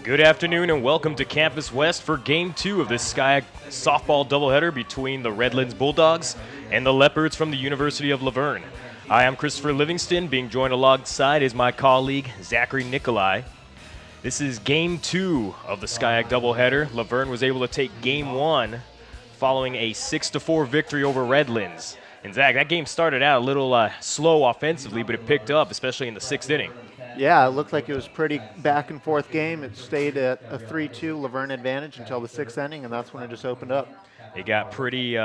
Good afternoon and welcome to Campus West for Game 2 of this Sky softball doubleheader between the Redlands Bulldogs and the Leopards from the University of La Verne. I am Christopher Livingston, being joined alongside is my colleague Zachary Nikolai. This is Game 2 of the SCIAC doubleheader. La Verne was able to take Game 1 following a 6-4 victory over Redlands. And Zach, that game started out a little slow offensively, but it picked up, especially in the 6th inning. Yeah, it looked like it was a pretty back and forth game. It stayed at a 3-2 La Verne advantage until the 6th inning, and that's when it just opened up. It got pretty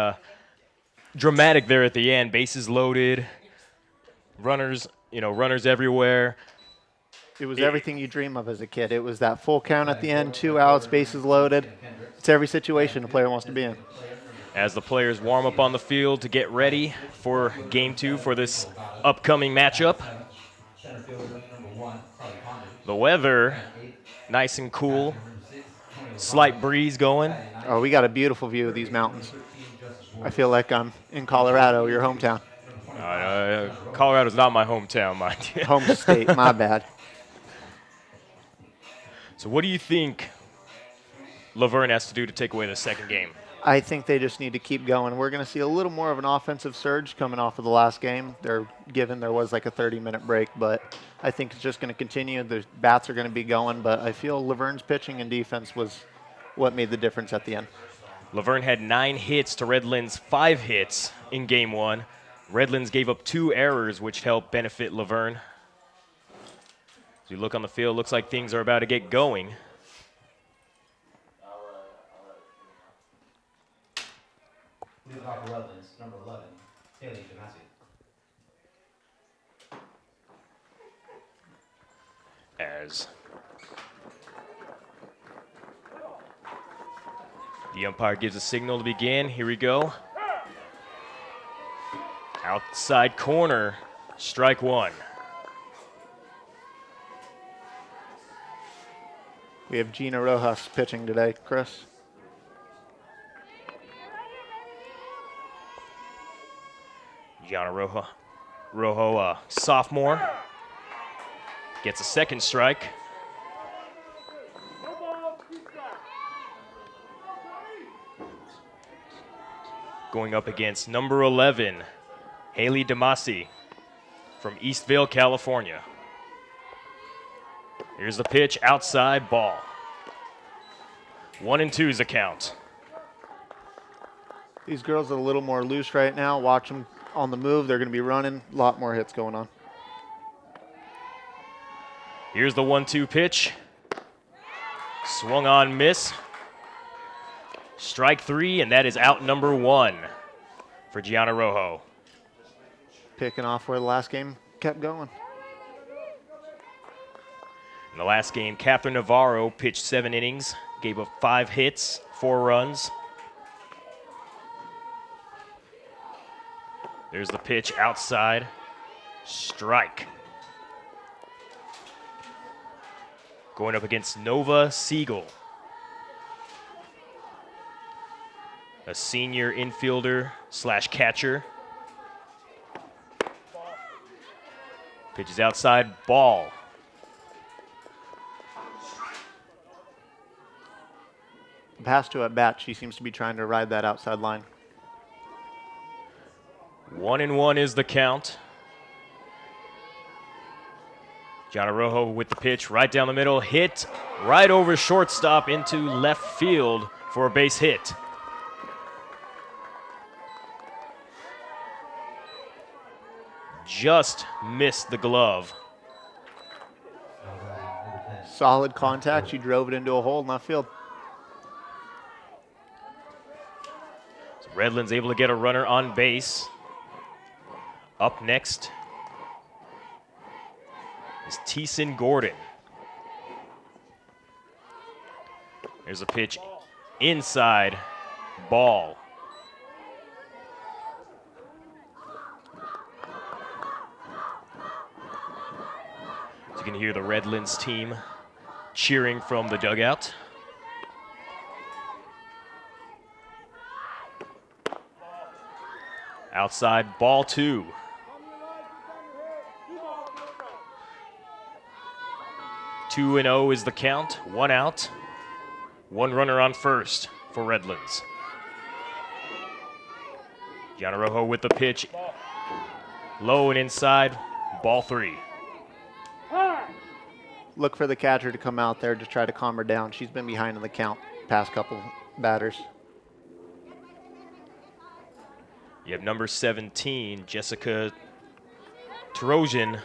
dramatic there at the end. Bases loaded, runners everywhere. It was everything you dream of as a kid. It was that full count at the end, 2 outs, bases loaded. It's every situation a player wants to be in. As the players warm up on the field to get ready for Game 2 for this upcoming matchup. The weather, nice and cool. Slight breeze going. Oh, we got a beautiful view of these mountains. I feel like I'm in Colorado, your hometown. Colorado's not my hometown, mind you. Home state, my bad. So what do you think La Verne has to do to take away the second game? I think they just need to keep going. We're going to see a little more of an offensive surge coming off of the last game. There was like a 30-minute break, but I think it's just going to continue. The bats are going to be going, but I feel La Verne's pitching and defense was what made the difference at the end. La Verne had 9 hits to Redlands' 5 hits in Game 1. Redlands gave up 2 errors, which helped benefit La Verne. As we look on the field, looks like things are about to get going. Redlands, number 11, Haley Demasi. As the umpire gives a signal to begin. Here we go. Outside corner, strike 1. We have Gina Rojas pitching today, Chris. Gianna Rojo, sophomore, gets a second strike. Going up against number 11, Haley Demasi from Eastvale, California. Here's the pitch, outside ball. 1-2 is the count. These girls are a little more loose right now. Watch them on the move. They're going to be running. A lot more hits going on. Here's the 1-2 pitch. Swung on, miss. Strike 3, and that is out number 1 for Gianna Rojo. Picking off where the last game kept going. In the last game, Catherine Navarro pitched 7 innings, gave up 5 hits, 4 runs. There's the pitch outside. Strike. Going up against Nova Siegel, a senior infielder / catcher. Pitch is outside, ball. Pass to at bat, she seems to be trying to ride that outside line. 1-1 is the count. Gianna Rojo with the pitch right down the middle, hit right over shortstop into left field for a base hit. Just missed the glove. Solid contact. She drove it into a hole in left field. So Redlands able to get a runner on base. Up next is Teeson Gordon. There's a pitch inside, ball. So you can hear the Redlands team cheering from the dugout. Outside, ball 2. 2-0 is the count. 1 out. 1 runner on first for Redlands. Gianna Rojo with the pitch. Low and inside. Ball 3. Look for the catcher to come out there to try to calm her down. She's been behind in the count past couple batters. You have number 17, Jessica Trojan,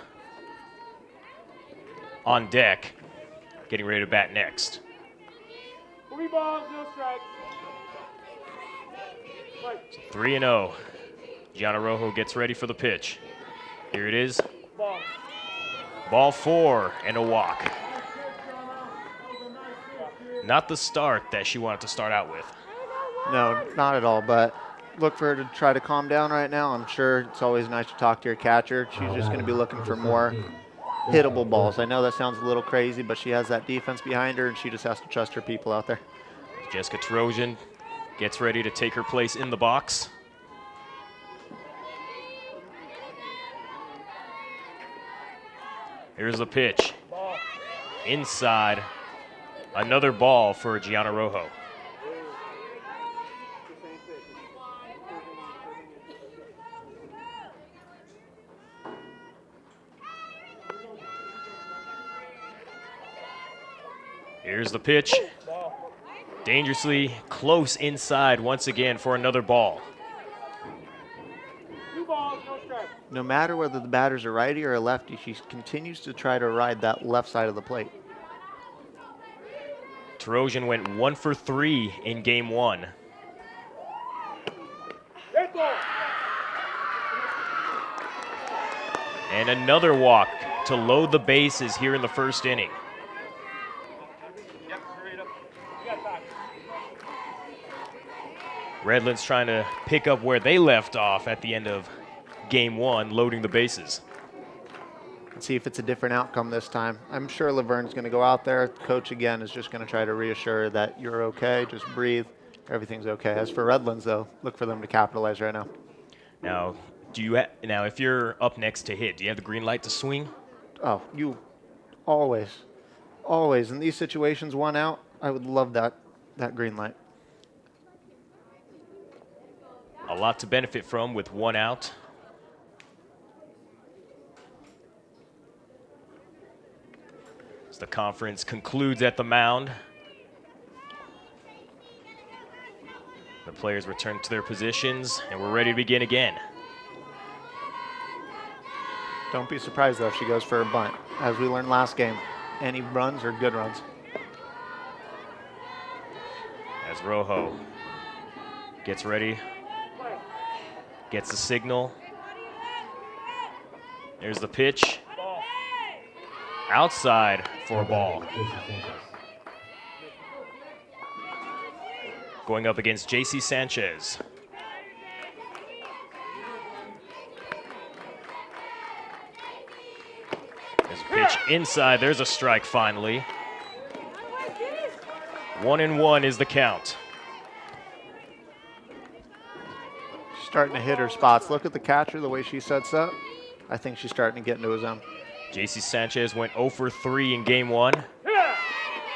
on deck, getting ready to bat next. 3 balls, no strikes. 3-0. Gianna Rojo gets ready for the pitch. Here it is. Ball. Ball 4 and a walk. Not the start that she wanted to start out with. No, not at all, but look for her to try to calm down right now. I'm sure it's always nice to talk to your catcher. She's just going to be looking for more hittable balls. I know that sounds a little crazy, but she has that defense behind her, and she just has to trust her people out there. Jessica Trojan gets ready to take her place in the box. Here's the pitch. Inside. Another ball for Gianna Rojo. Here's the pitch. Dangerously close inside once again for another ball. 2 balls, no strikes. No matter whether the batter's a righty or a lefty, she continues to try to ride that left side of the plate. Trojan went 1 for 3 in game 1. Hit ball. And another walk to load the bases here in the first inning. Redlands trying to pick up where they left off at the end of game 1, loading the bases. Let's see if it's a different outcome this time. I'm sure Laverne's going to go out there. Coach, again, is just going to try to reassure her that you're okay, just breathe, everything's okay. As for Redlands, though, look for them to capitalize right now. Now, now if you're up next to hit, do you have the green light to swing? Oh, you always. In these situations, 1 out, I would love that green light. A lot to benefit from with 1 out. As the conference concludes at the mound, the players return to their positions, and we're ready to begin again. Don't be surprised, though, if she goes for a bunt. As we learned last game, any runs are good runs. As Rojo gets ready, gets the signal. There's the pitch. Outside for a ball. Going up against J.C. Sanchez. There's a pitch inside. There's a strike finally. 1-1 is the count. Starting to hit her spots. Look at the catcher, the way she sets up. I think she's starting to get into his zone. J.C. Sanchez went 0 for 3 in game 1.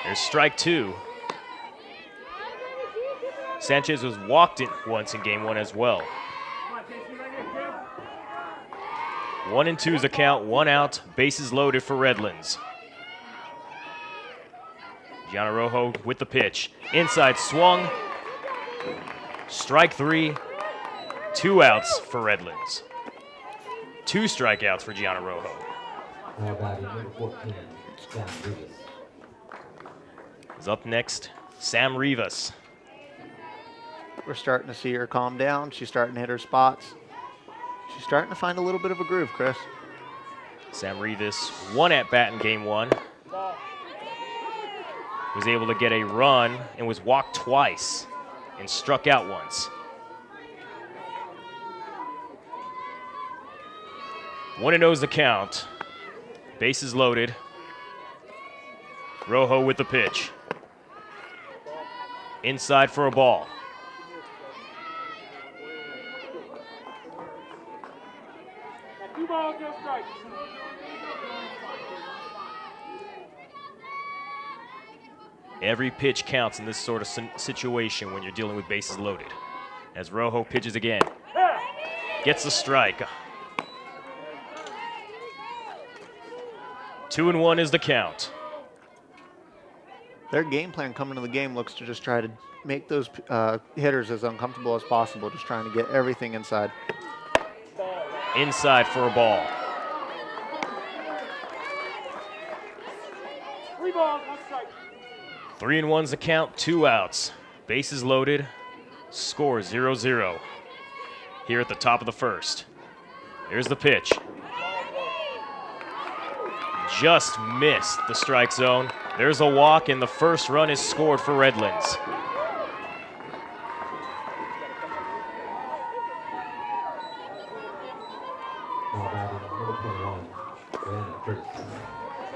There's strike 2. Sanchez was walked in once in game 1 as well. 1-2 is the count, 1 out, bases loaded for Redlands. Gianna Rojo with the pitch. Inside swung. Strike 3. 2 outs for Redlands. 2 strikeouts for Gianna Rojo. Now batting number 14, Sam Rivas. Is up next, Sam Rivas. We're starting to see her calm down. She's starting to hit her spots. She's starting to find a little bit of a groove, Chris. Sam Rivas, 1 at bat in game 1. Was able to get a run and was walked twice and struck out once. 1-0 is the count. Bases loaded. Rojo with the pitch. Inside for a ball. Two balls, no strikes. Every pitch counts in this sort of situation when you're dealing with bases loaded. As Rojo pitches again. Gets the strike. 2-1 is the count. Their game plan coming to the game looks to just try to make those hitters as uncomfortable as possible, just trying to get everything inside. Inside for a ball. 3 balls, 1 strike. 3-1's the count, 2 outs. Bases loaded, score 0-0. Here at the top of the first. Here's the pitch. Just missed the strike zone. There's a walk, and the first run is scored for Redlands. Now batting number 21, Verne.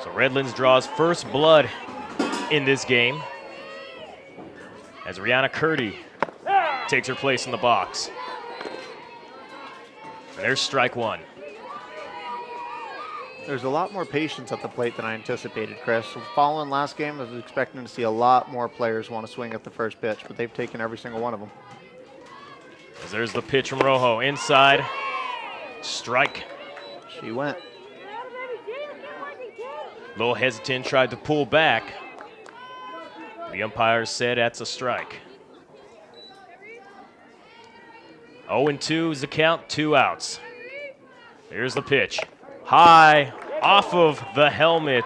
So Redlands draws first blood in this game as Rihanna Curdy takes her place in the box. And there's strike 1. There's a lot more patience at the plate than I anticipated, Chris. So following last game, I was expecting to see a lot more players want to swing at the first pitch, but they've taken every single one of them. As there's the pitch from Rojo. Inside. Strike. She went. A little hesitant, tried to pull back. The umpire said that's a strike. 0-2 is the count, 2 outs. Here's the pitch. High, off of the helmet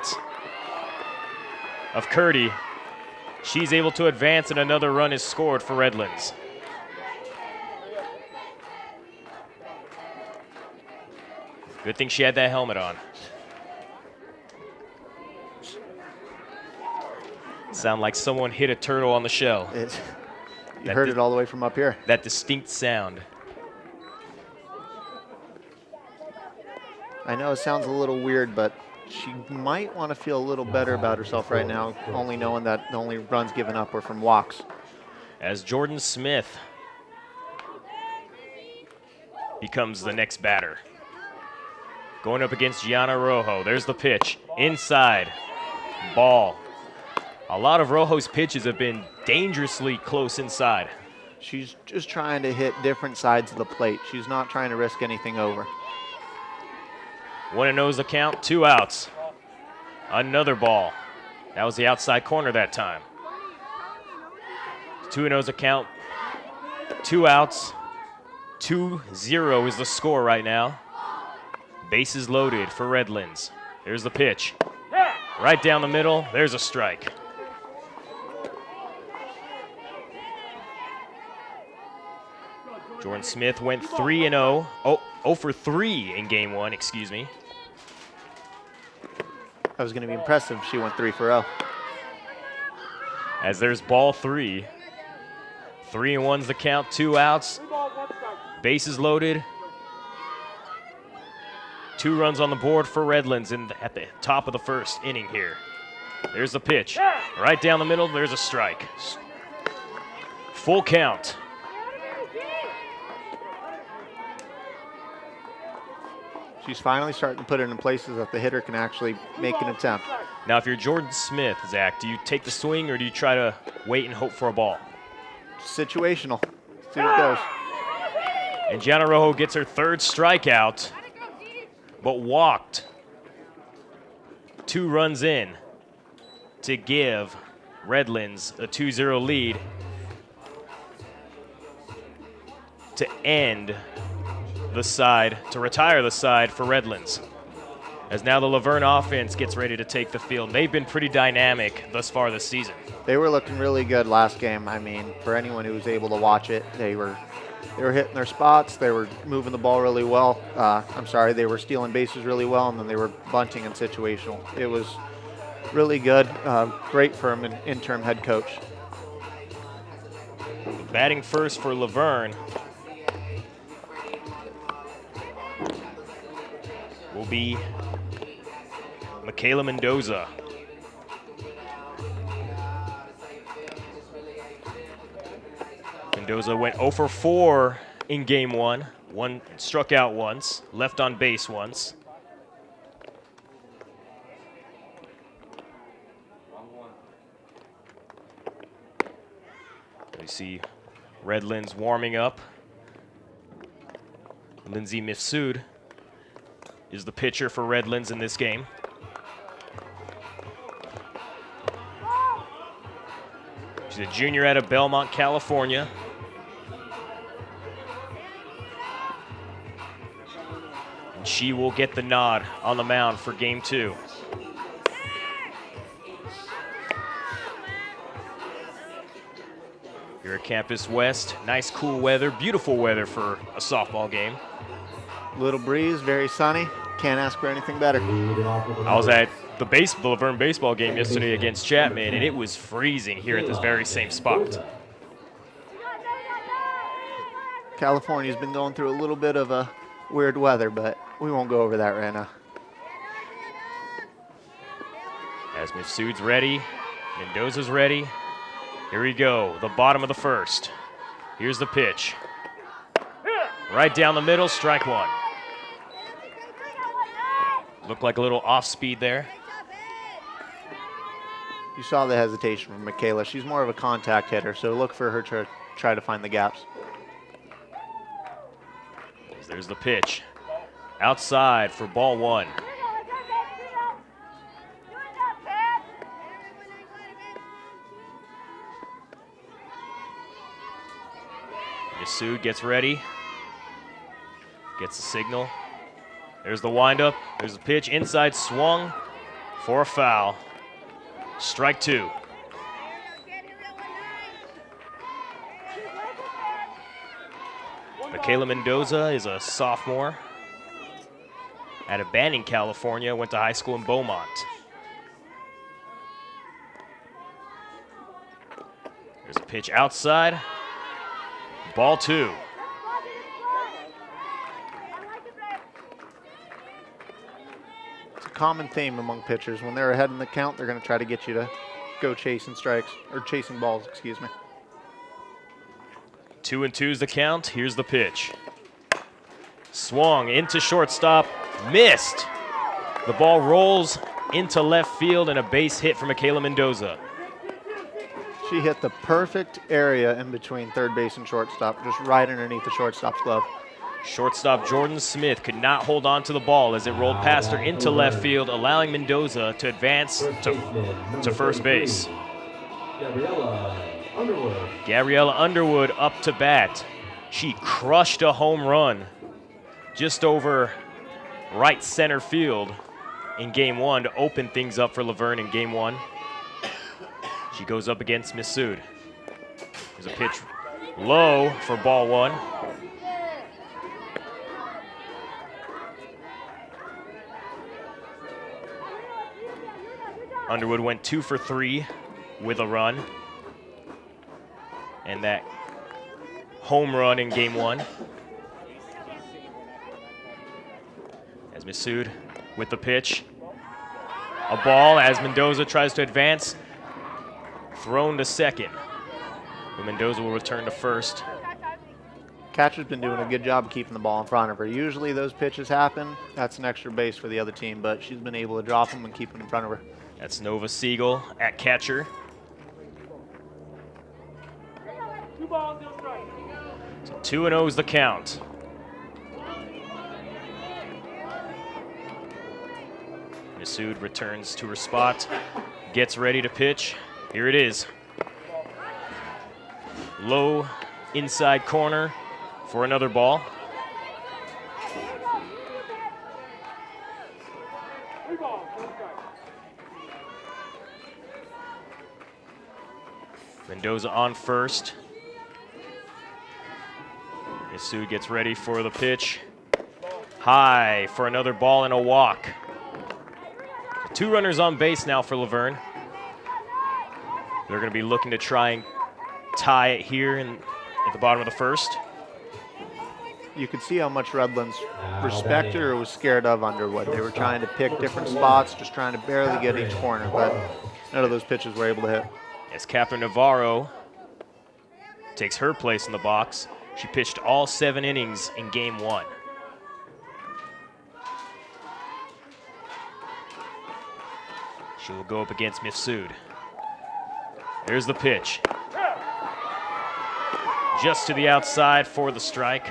of Curdy. She's able to advance, and another run is scored for Redlands. Good thing she had that helmet on. Sound like someone hit a turtle on the shell. You heard it all the way from up here. That distinct sound. I know it sounds a little weird, but she might want to feel a little better about herself right now, only knowing that the only runs given up were from walks. As Jordan Smith becomes the next batter. Going up against Gianna Rojo. There's the pitch. Inside. Ball. A lot of Rojo's pitches have been dangerously close inside. She's just trying to hit different sides of the plate. She's not trying to risk anything over. 1-0 is the count, 2 outs. Another ball. That was the outside corner that time. 2-0 is the count, 2 outs. 2-0 is the score right now. Bases loaded for Redlands. There's the pitch. Right down the middle, there's a strike. Jordan Smith went 3-0. 0 for 3 in game 1, excuse me. That was going to be impressive if she went 3 for 0. As there's ball 3. 3-1's the count, 2 outs. 3 balls, 1 strike. Bases loaded. 2 runs on the board for Redlands at the top of the first inning here. There's the pitch. Right down the middle, there's a strike. Full count. She's finally starting to put it in places that the hitter can actually make an attempt. Now, if you're Jordan Smith, Zach, do you take the swing or do you try to wait and hope for a ball? Situational. See what goes. And Gianna Rojo gets her 3rd strikeout, but walked 2 runs in to give Redlands a 2-0 lead to end the side, to retire the side for Redlands. As now the Laverne offense gets ready to take the field. They've been pretty dynamic thus far this season. They were looking really good last game. I mean, for anyone who was able to watch it, they were hitting their spots. They were moving the ball really well. They were stealing bases really well, and then they were bunting and situational. It was really good. Great for an interim head coach. Batting first for Laverne will be Michaela Mendoza. Mendoza went 0 for 4 in game 1. Struck out once, left on base once. You see Redlands warming up. Lindsay Mifsud is the pitcher for Redlands in this game. She's a junior out of Belmont, California. And she will get the nod on the mound for game 2. Here at Campus West, nice cool weather, beautiful weather for a softball game. Little breeze, very sunny. Can't ask for anything better. I was at the Laverne baseball game yesterday against Chapman, and it was freezing here at this very same spot. California's been going through a little bit of a weird weather, but we won't go over that right now. As Mifsud's ready, Mendoza's ready. Here we go, the bottom of the first. Here's the pitch. Right down the middle, strike 1. Looked like a little off speed there. You saw the hesitation from Michaela. She's more of a contact hitter, so look for her to try to find the gaps. There's the pitch. Outside for ball 1. Mifsud gets ready. Gets the signal. There's the windup. There's the pitch. Inside swung for a foul. Strike 2. Michaela Mendoza is a sophomore out of Banning, California. Went to high school in Beaumont. There's a pitch outside. Ball 2. It's a common theme among pitchers. When they're ahead in the count, they're going to try to get you to go chasing strikes, or chasing balls, excuse me. 2-2 is the count. Here's the pitch. Swung into shortstop, missed. The ball rolls into left field and a base hit for Michaela Mendoza. She hit the perfect area in between third base and shortstop, just right underneath the shortstop's glove. Shortstop Jordan Smith could not hold on to the ball as it rolled past her into left field, allowing Mendoza to advance to first base. Gabriella Underwood up to bat. She crushed a home run just over right center field in game 1 to open things up for Laverne in game 1. She goes up against Mifsud. There's a pitch low for ball 1. Underwood went 2 for 3 with a run. And that home run in game 1. As Mifsud with the pitch. A ball as Mendoza tries to advance. Thrown to second. But Mendoza will return to first. Catcher's been doing a good job keeping the ball in front of her. Usually those pitches happen. That's an extra base for the other team, but she's been able to drop them and keep them in front of her. That's Nova Siegel at catcher. 2 balls, no strike. So 2-0 is the count. Mifsud returns to her spot, gets ready to pitch. Here it is. Low inside corner for another ball. 3 balls, no strike. Mendoza on first. Mifsud gets ready for the pitch. High for another ball and a walk. 2 runners on base now for Laverne. They're going to be looking to try and tie it here at the bottom of the first. You could see how much Redlands respected or was scared of Underwood. They were trying to pick different spots, just trying to barely get each corner, but none of those pitches were able to hit. As Catherine Navarro takes her place in the box, she pitched all 7 innings in game 1. She will go up against Mifsud. There's the pitch. just to the outside for the strike.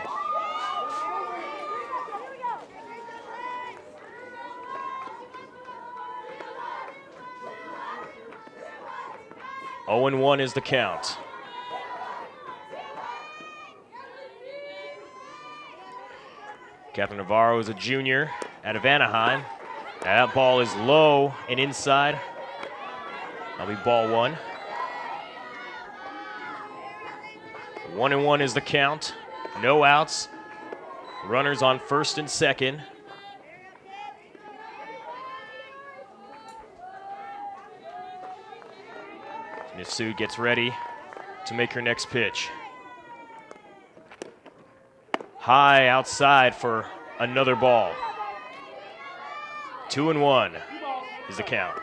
Oh and 1 is the count. Captain Navarro is a junior out of Anaheim. That ball is low and inside. That'll be ball 1. 1 and 1 is the count. No outs. Runners on first and second. Misu gets ready to make her next pitch. High outside for another ball. 2 and 1 is the count.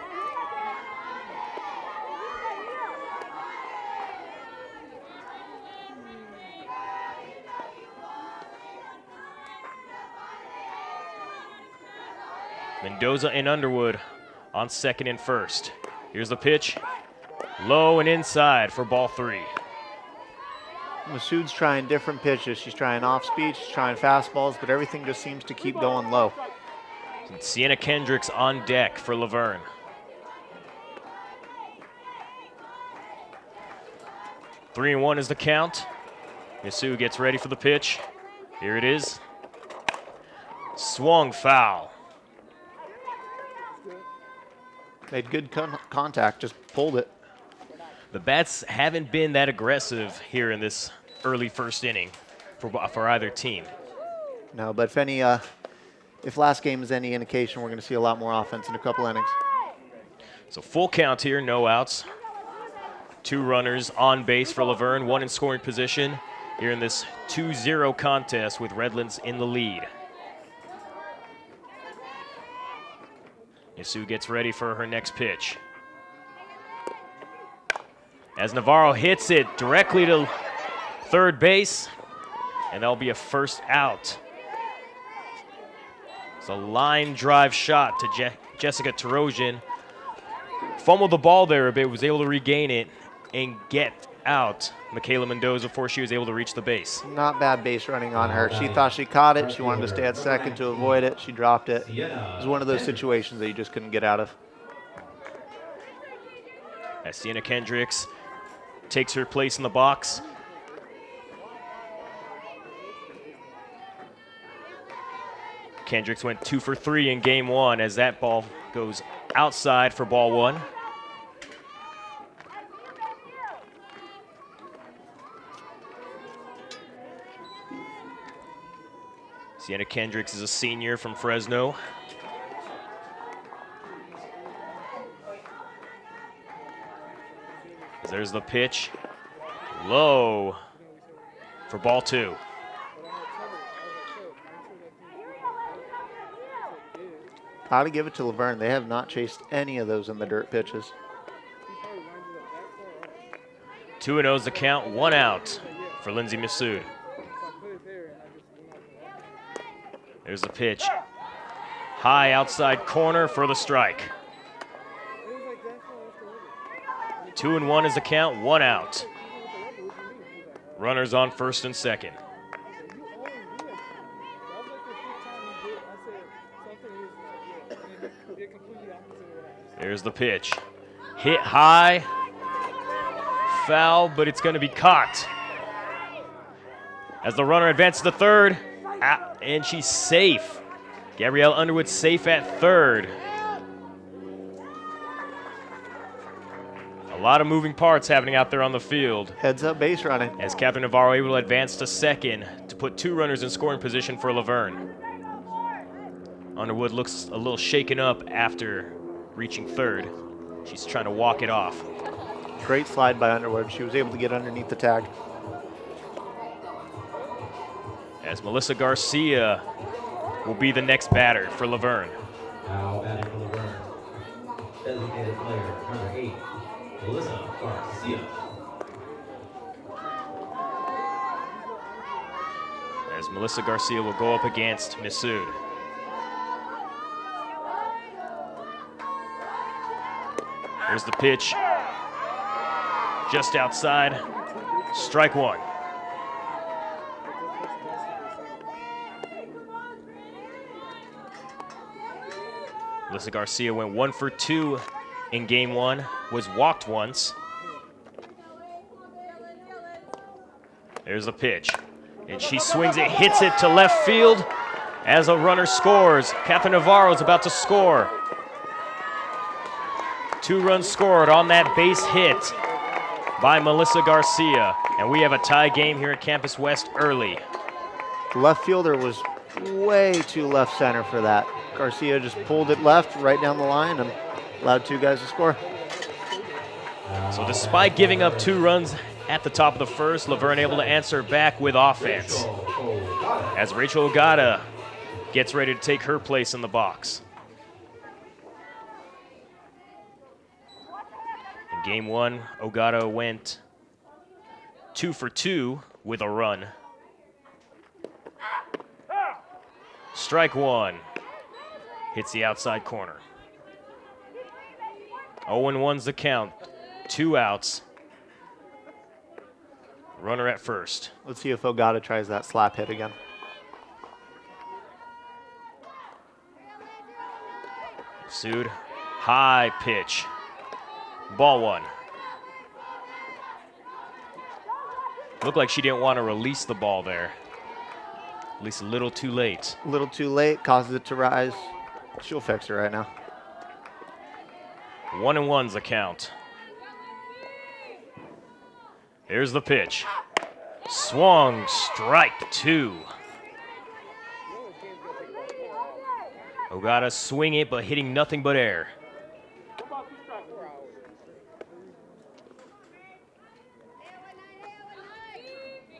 Mendoza and Underwood on second and first. Here's the pitch. Low and inside for ball 3. Masood's trying different pitches. She's trying off-speed, she's trying fastballs, but everything just seems to keep going low. Sienna Kendricks on deck for Laverne. Three and 1 is the count. Misu gets ready for the pitch. Here it is. Swung foul. Made good contact, just pulled it. The bats haven't been that aggressive here in this early first inning for either team. No, but if last game is any indication, we're going to see a lot more offense in a couple innings. So full count here, no outs. 2 runners on base for Laverne, 1 in scoring position here in this 2-0 contest with Redlands in the lead. Misu gets ready for her next pitch. As Navarro hits it directly to third base, and that'll be a first out. It's a line drive shot to Jessica Tarosian. Fumbled the ball there a bit, was able to regain it and get out Michaela Mendoza before she was able to reach the base. Not bad base running on her. She thought she caught it. She wanted to stay at second to avoid it. She dropped it. It was one of those situations that you just couldn't get out of. As Sienna Kendricks takes her place in the box. Kendricks went 2 for 3 in game 1 as that ball goes outside for ball 1. Sienna Kendricks is a senior from Fresno. There's the pitch. Low for ball 2. Gotta give it to Laverne. They have not chased any of those in the dirt pitches. 2-0 is the count, 1 out for Lindsay Massoud. There's the pitch. High outside corner for the strike. 2 and 1 is the count, 1 out. Runners on first and second. There's the pitch. Hit high. Foul, but it's going to be caught. As the runner advances to third, and she's safe. Gabrielle Underwood safe at third. A lot of moving parts happening out there on the field. Heads up base running. As Captain Navarro able to advance to second to put 2 runners in scoring position for Laverne. Underwood looks a little shaken up after reaching third. She's trying to walk it off. Great slide by Underwood. She was able to get underneath the tag. As Melissa Garcia will be the next batter for Laverne. Now batting for Laverne, designated player number 8, Melissa Garcia. As Melissa Garcia will go up against Massoud. Here's the pitch. Just outside. Strike 1. Melissa Garcia went 1 for 2 in game 1, was walked once. There's the pitch, and she swings it, hits it to left field as a runner scores. Catherine Navarro is about to score. 2 runs scored on that base hit by Melissa Garcia, and we have a tie game here at Campus West early. The left fielder was way too left center for that. Garcia just pulled it left right down the line and allowed 2 guys to score. So despite giving up 2 runs at the top of the first, Laverne able to answer back with offense as Rachel Ogata gets ready to take her place in the box. In game 1, Ogata went 2 for 2 with a run. Strike 1. Hits the outside corner. 0-1's the count. 2 outs. Runner at first. Let's see if Ogata tries that slap hit again. Pursued. High pitch. Ball 1. Looked like she didn't want to release the ball there. At least a little too late. A little too late, causes it to rise. She'll fix it right now. 1-1's the count. Here's the pitch. Swung, strike 2. Ogata swinging it, but hitting nothing but air.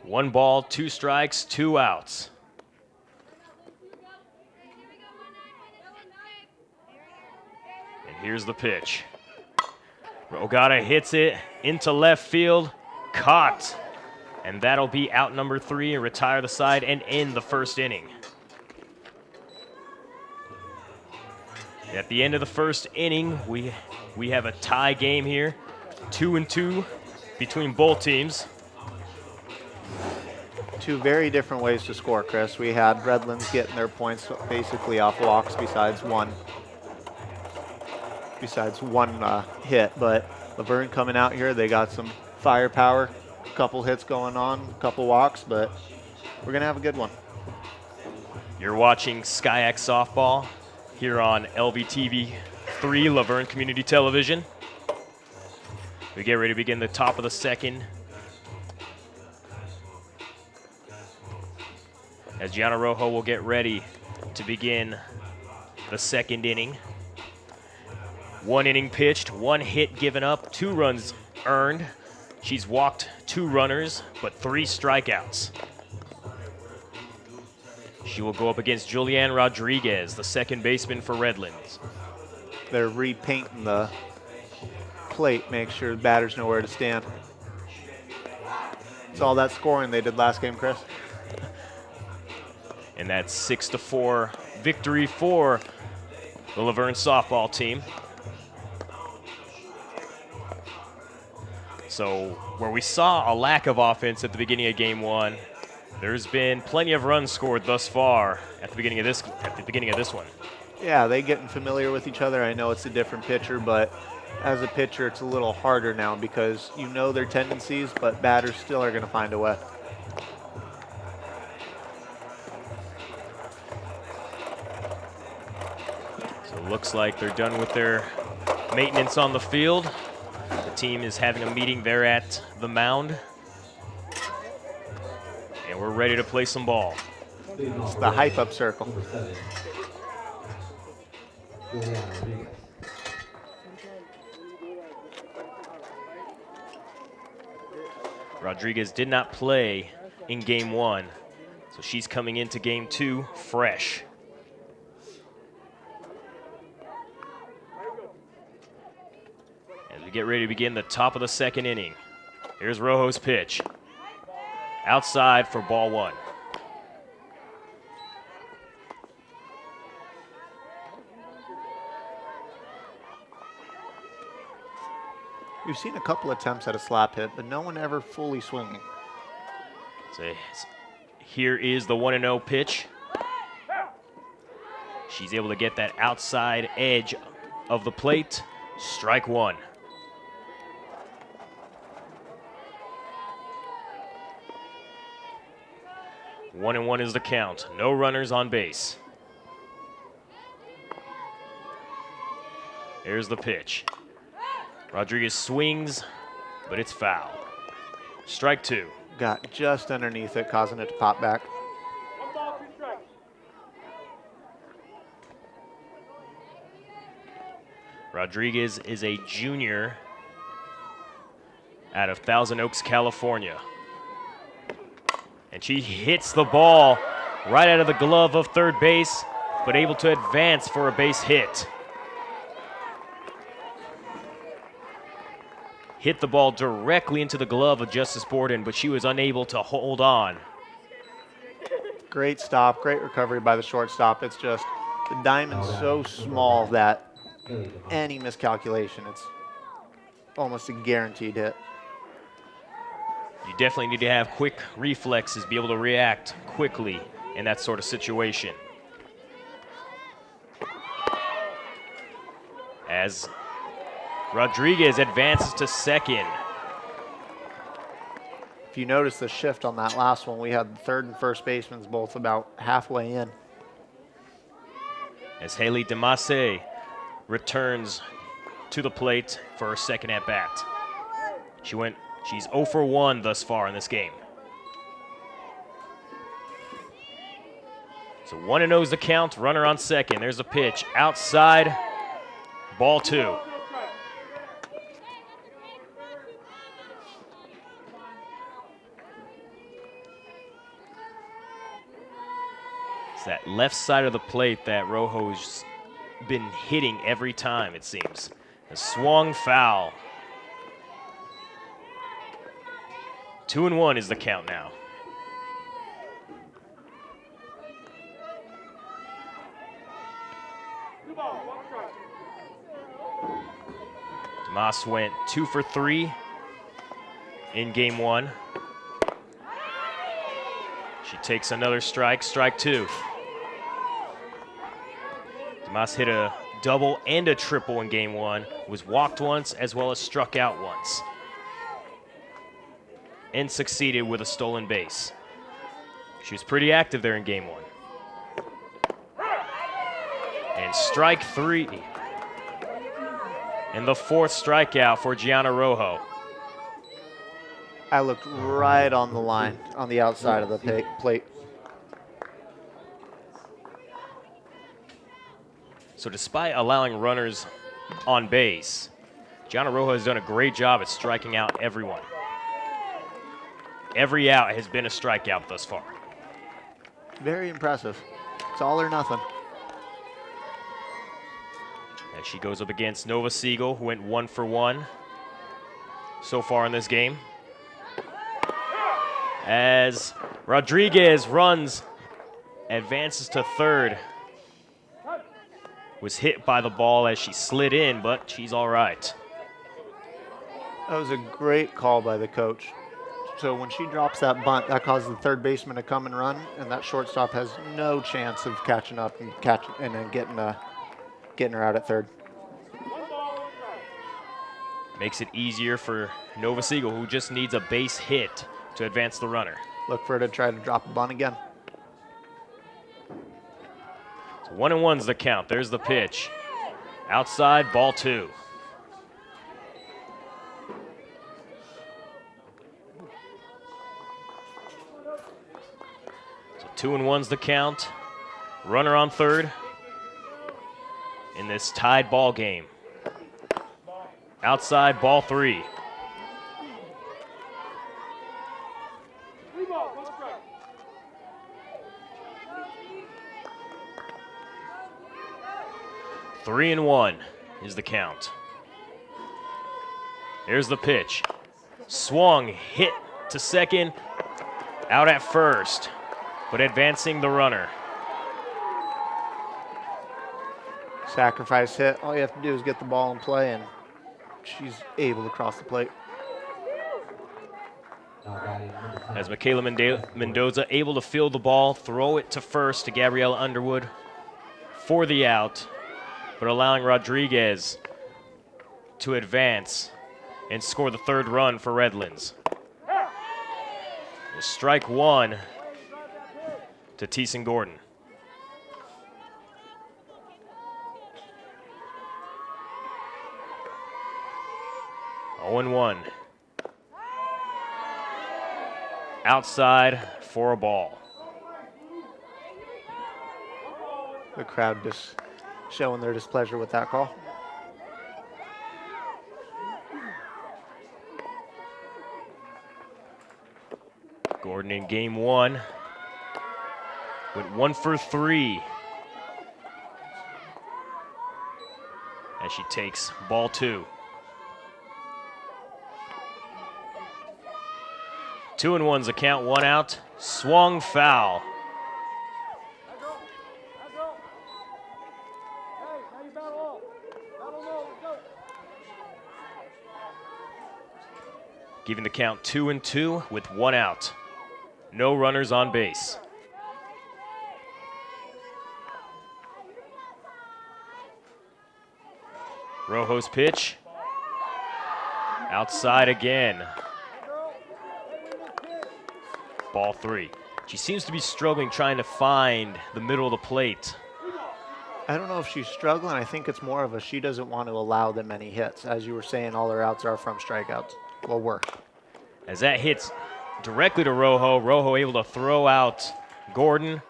1 ball, 2 strikes, 2 outs. And here's the pitch. Ogata hits it into left field, caught. And that'll be out number 3 and retire the side and end the first inning. At the end of the first inning, we have a tie game here. 2-2 between both teams. 2 very different ways to score, Chris. We had Redlands getting their points basically off walks besides one hit, but Laverne coming out here, they got some firepower, a couple hits going on, a couple walks, but we're gonna have a good one. You're watching SkyX Softball here on LVTV 3, Laverne Community Television. We get ready to begin the top of the second. As Gianna Rojo will get ready to begin the second inning. 1 inning pitched, 1 hit given up, 2 runs earned. She's walked 2 runners, but 3 strikeouts. She will go up against Julianne Rodriguez, the second baseman for Redlands. They're repainting the plate, make sure the batters know where to stand. It's all that scoring they did last game, Chris. And that's 6-4 victory for the Laverne softball team. So where we saw a lack of offense at the beginning of game 1, there's been plenty of runs scored thus far at the beginning of this one. Yeah, they getting familiar with each other. I know it's a different pitcher, but as a pitcher, it's a little harder now because you know their tendencies, but batters still are going to find a way. So it looks like they're done with their maintenance on the field. The team is having a meeting there at the mound. And we're ready to play some ball. It's the hype-up circle. Number 7, Juliana Rodriguez. Rodriguez did not play in game 1, so she's coming into game 2 fresh. As we get ready to begin the top of the second inning, here's Rojo's pitch. Outside for ball 1. We've seen a couple attempts at a slap hit, but no one ever fully swinging. So here is the 1-0 pitch. She's able to get that outside edge of the plate. Strike one. One and one is the count. No runners on base. Here's the pitch. Rodriguez swings, but it's foul. Strike two. Got just underneath it, causing it to pop back. 1 ball, 2 strikes. Rodriguez is a junior out of Thousand Oaks, California. And she hits the ball right out of the glove of third base, but able to advance for a base hit. Hit the ball directly into the glove of Justice Borden, but she was unable to hold on. Great stop, great recovery by the shortstop. It's just the diamond's so small that any miscalculation, it's almost a guaranteed hit. You definitely need to have quick reflexes, be able to react quickly in that sort of situation. As Rodriguez advances to second. If you notice the shift on that last one, we had the third and first basemen both about halfway in. As Haley Demase returns to the plate for her second at bat. She's 0 for 1 thus far in this game. So 1-0 is the count, runner on second. There's a pitch outside, ball two. It's that left side of the plate that Rojo's been hitting every time, it seems. A swung foul. 2-1 is the count now. Demas went 2 for 3 in game one. She takes another strike, strike two. Demas hit a double and a triple in game one, was walked once as well as struck out once, and succeeded with a stolen base. She was pretty active there in game one. And strike three. And the fourth strikeout for Gianna Rojo. I looked right on the line, on the outside of the plate. So despite allowing runners on base, Gianna Rojo has done a great job at striking out everyone. Every out has been a strikeout thus far. Very impressive. It's all or nothing. As she goes up against Nova Siegel, who went 1 for 1 so far in this game. As Rodriguez runs, advances to third. Was hit by the ball as she slid in, but she's all right. That was a great call by the coach. So when she drops that bunt, that causes the third baseman to come and run, and that shortstop has no chance of catching up and then getting her out at third. Makes it easier for Nova Siegel, who just needs a base hit to advance the runner. Look for her to try to drop a bunt again. So 1-1's the count. There's the pitch. Outside, ball two. So 2-1's the count. Runner on third in this tied ball game. Outside, ball three. 3 balls, 1 strike. Three and 1 is the count. Here's the pitch. Swung, hit to second, out at first, but advancing the runner. Sacrifice hit. All you have to do is get the ball in play, and she's able to cross the plate. As Michaela Mendoza able to field the ball, throw it to first to Gabriella Underwood. for the out, but allowing Rodriguez to advance and score the third run for Redlands. Strike one to Teeson Gordon. Oh and 1. Outside for a ball. The crowd just showing their displeasure with that call. Gordon in game one went 1 for 3 as she takes ball 2. 2-1's a count, 1 out, swung foul. Giving the count 2-2 with 1 out. No runners on base. Rojo's pitch. Outside again. Ball 3. She seems to be struggling trying to find the middle of the plate. I don't know if she's struggling. I think it's more of a she doesn't want to allow that many hits. As you were saying, all her outs are from strikeouts. Well, work. As that hits directly to Rojo. Rojo able to throw out Gordon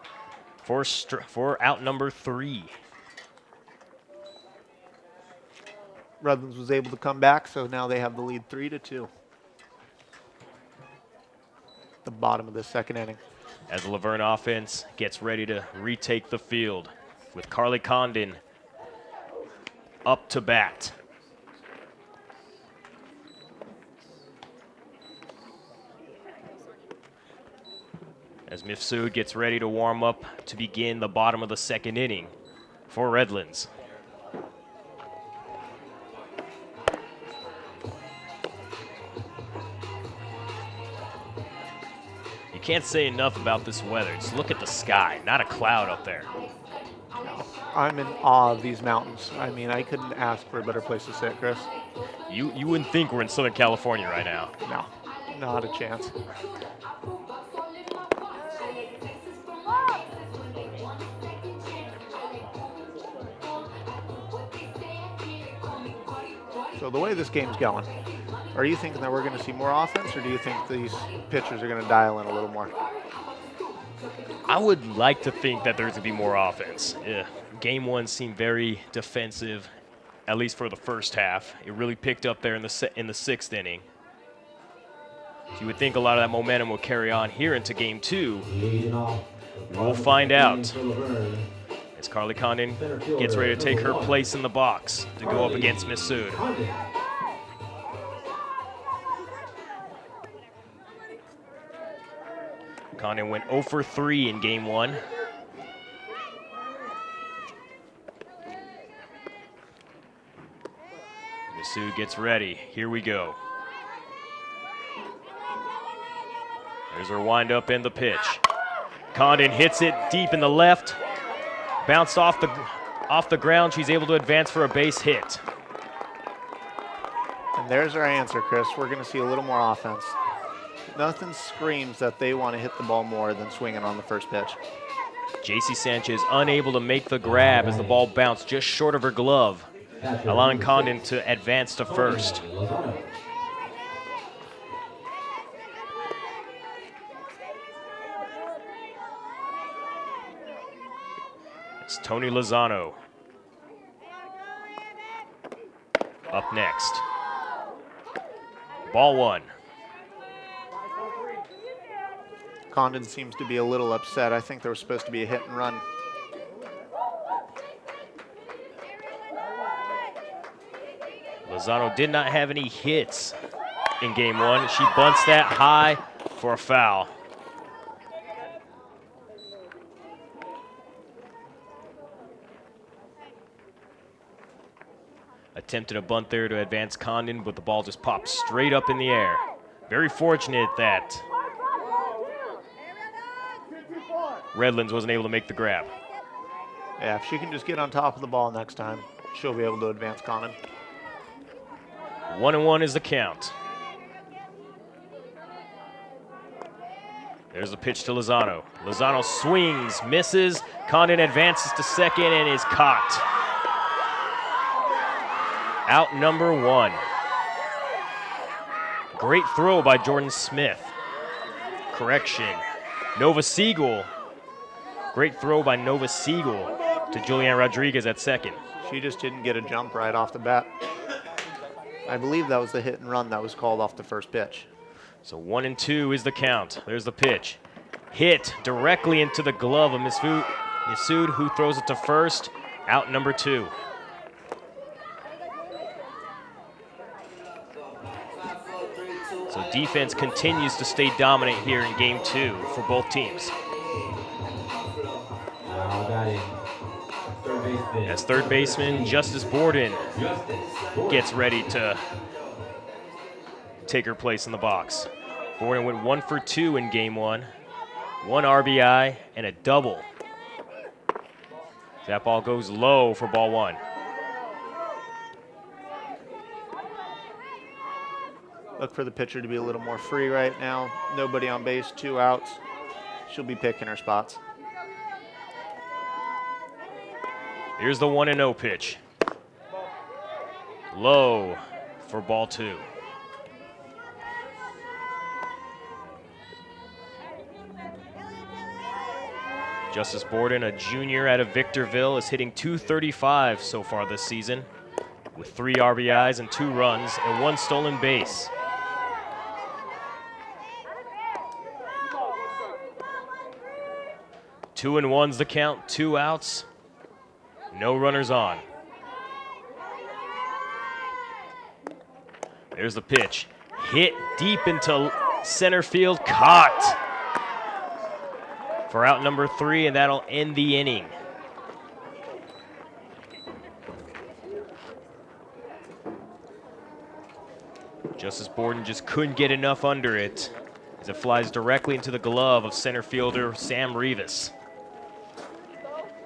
for out number 3. Redlands was able to come back, so now they have the lead 3-2. The bottom of the second inning. As the Laverne offense gets ready to retake the field with Carly Condon up to bat. As Mifsud gets ready to warm up to begin the bottom of the second inning for Redlands. You can't say enough about this weather. Just look at the sky, not a cloud up there. I'm in awe of these mountains. I mean, I couldn't ask for a better place to sit, Chris. You wouldn't think we're in Southern California right now. No, not a chance. So the way this game's going, are you thinking that we're going to see more offense, or do you think these pitchers are going to dial in a little more? I would like to think that there's going to be more offense. Game 1 seemed very defensive, at least for the first half. It really picked up there in the 6th inning. So you would think a lot of that momentum will carry on here into Game 2. We'll find out as Carly Condon gets ready to take her place in the box to go up against Mifsud. Condon went 0 for 3 in Game 1. Mifsud gets ready. Here we go. There's her windup and the pitch. Condon hits it deep in the left. Bounced off the ground. She's able to advance for a base hit. And there's our answer, Chris. We're going to see a little more offense. Nothing screams that they want to hit the ball more than swinging on the first pitch. JC Sanchez unable to make the grab as the ball bounced just short of her glove, allowing Condon to advance to first. It's Tony Lozano up next. Ball 1. Condon seems to be a little upset. I think there was supposed to be a hit and run. Lozano did not have any hits in Game 1. She bunts that high for a foul. Attempted a bunt there to advance Condon, but the ball just popped straight up in the air. Very fortunate that Redlands wasn't able to make the grab. Yeah, if she can just get on top of the ball next time, she'll be able to advance Conan. 1-1 is the count. There's the pitch to Lozano. Lozano swings, misses. Condon advances to second and is caught. Out number 1. Great throw by Jordan Smith. Correction. Nova Siegel. Great throw by Nova Siegel to Julianne Rodriguez at second. She just didn't get a jump right off the bat. I believe that was the hit and run that was called off the first pitch. So 1-2 is the count. There's the pitch. Hit directly into the glove of Missoud, who throws it to first. Out number 2. So defense continues to stay dominant here in game 2 for both teams. Now batting, third baseman. As third baseman Justice Borden gets ready to take her place in the box. Borden went 1 for 2 in game 1. 1 RBI and a double. That ball goes low for ball 1. Look for the pitcher to be a little more free right now. Nobody on base, 2 outs. She'll be picking her spots. Here's the 1-0 pitch. Low for ball 2. Justice Borden, a junior out of Victorville, is hitting .235 so far this season with 3 RBIs and 2 runs and 1 stolen base. Two and one's the count, 2 outs, no runners on. There's the pitch. Hit deep into center field, caught for out number 3, and that'll end the inning. Justice Borden just couldn't get enough under it as it flies directly into the glove of center fielder Sam Rivas.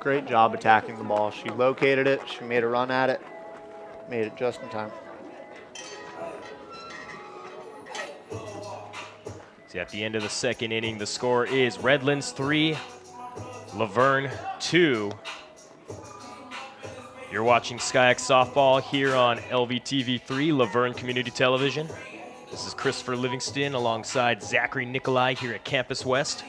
Great job attacking the ball. She located it, she made a run at it, made it just in time. See, at the end of the second inning, the score is Redlands 3, Laverne 2. You're watching SkyX Softball here on LVTV3, Laverne Community Television. This is Christopher Livingston alongside Zachary Nikolai here at Campus West.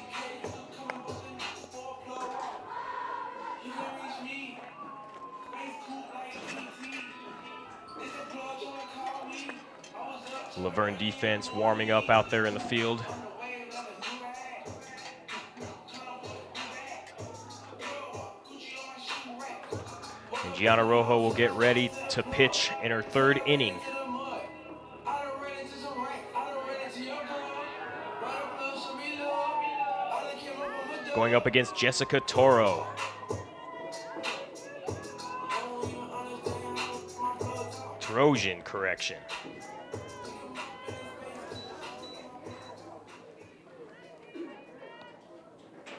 Laverne defense warming up out there in the field. And Gianna Rojo will get ready to pitch in her 3rd inning. Going up against Jessica Toro. Trojan, correction.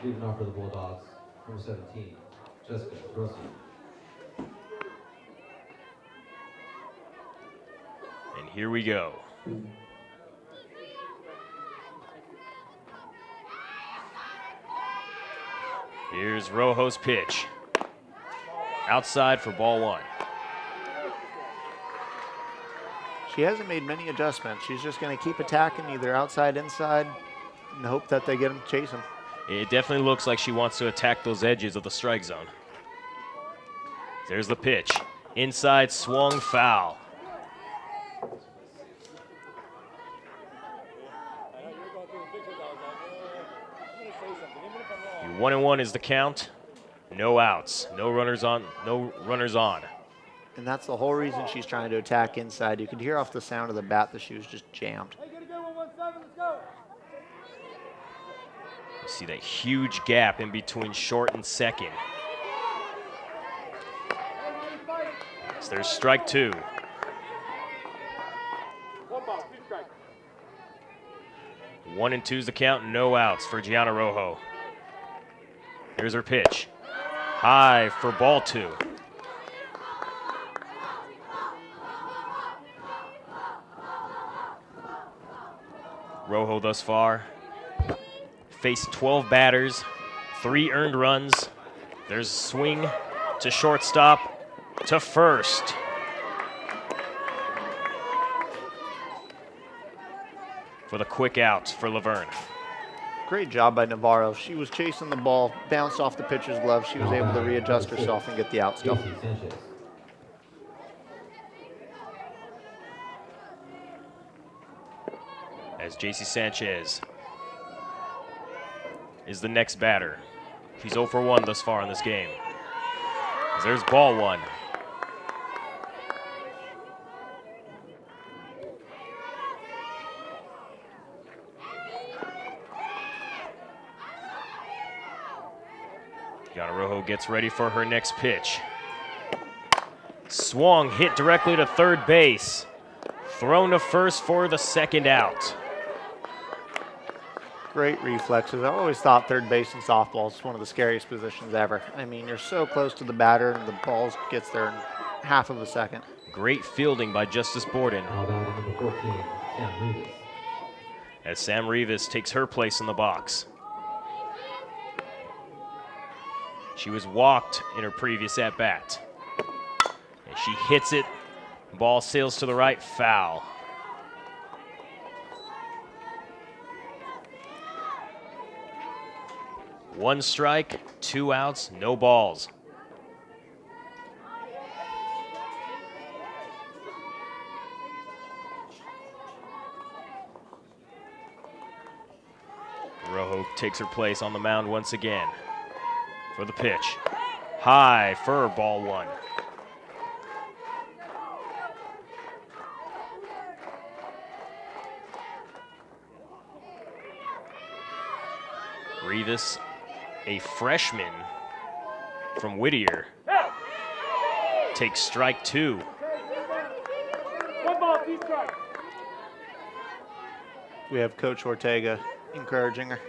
Leading off for the Bulldogs, number 17, Jessica Grossi. And here we go. Here's Rojo's pitch. Outside for ball 1. She hasn't made many adjustments. She's just going to keep attacking either outside, inside, and hope that they get him chasing. It definitely looks like she wants to attack those edges of the strike zone. There's the pitch. Inside, swung foul. 1-1 is the count. No outs, no runners on, no runners on. And that's the whole reason she's trying to attack inside. You could hear off the sound of the bat that she was just jammed. Hey, get a good one, 1-7, let's go. You see that huge gap in between short and second. So there's strike 2. 1 ball, 2 strikes. 1-2 is the count, no outs for Gianna Rojo. Here's her pitch. High for ball 2. Rojo thus far faced 12 batters, 3 earned runs. There's a swing to shortstop, to first. For the quick out for Laverne. Great job by Navarro. She was chasing the ball, bounced off the pitcher's glove. She was able to readjust herself and get the out still. JC Sanchez. As JC Sanchez is the next batter. She's 0 for 1 thus far in this game. As there's ball 1. Gianna Rojo gets ready for her next pitch. Swung, hit directly to third base. Thrown to first for the second out. Great reflexes. I always thought third base in softball is one of the scariest positions ever. I mean, you're so close to the batter and the ball gets there in half of a second. Great fielding by Justice Borden. Now batting number 14, Sam Rivas. As Sam Rivas takes her place in the box. She was walked in her previous at-bat. And she hits it. Ball sails to the right, foul. One strike, 2 outs, no balls. Rojo takes her place on the mound once again. For the pitch. High for ball 1. Rivas, a freshman from Whittier, takes strike 2. 1 ball, 2 strikes. We have Coach Ortega encouraging her.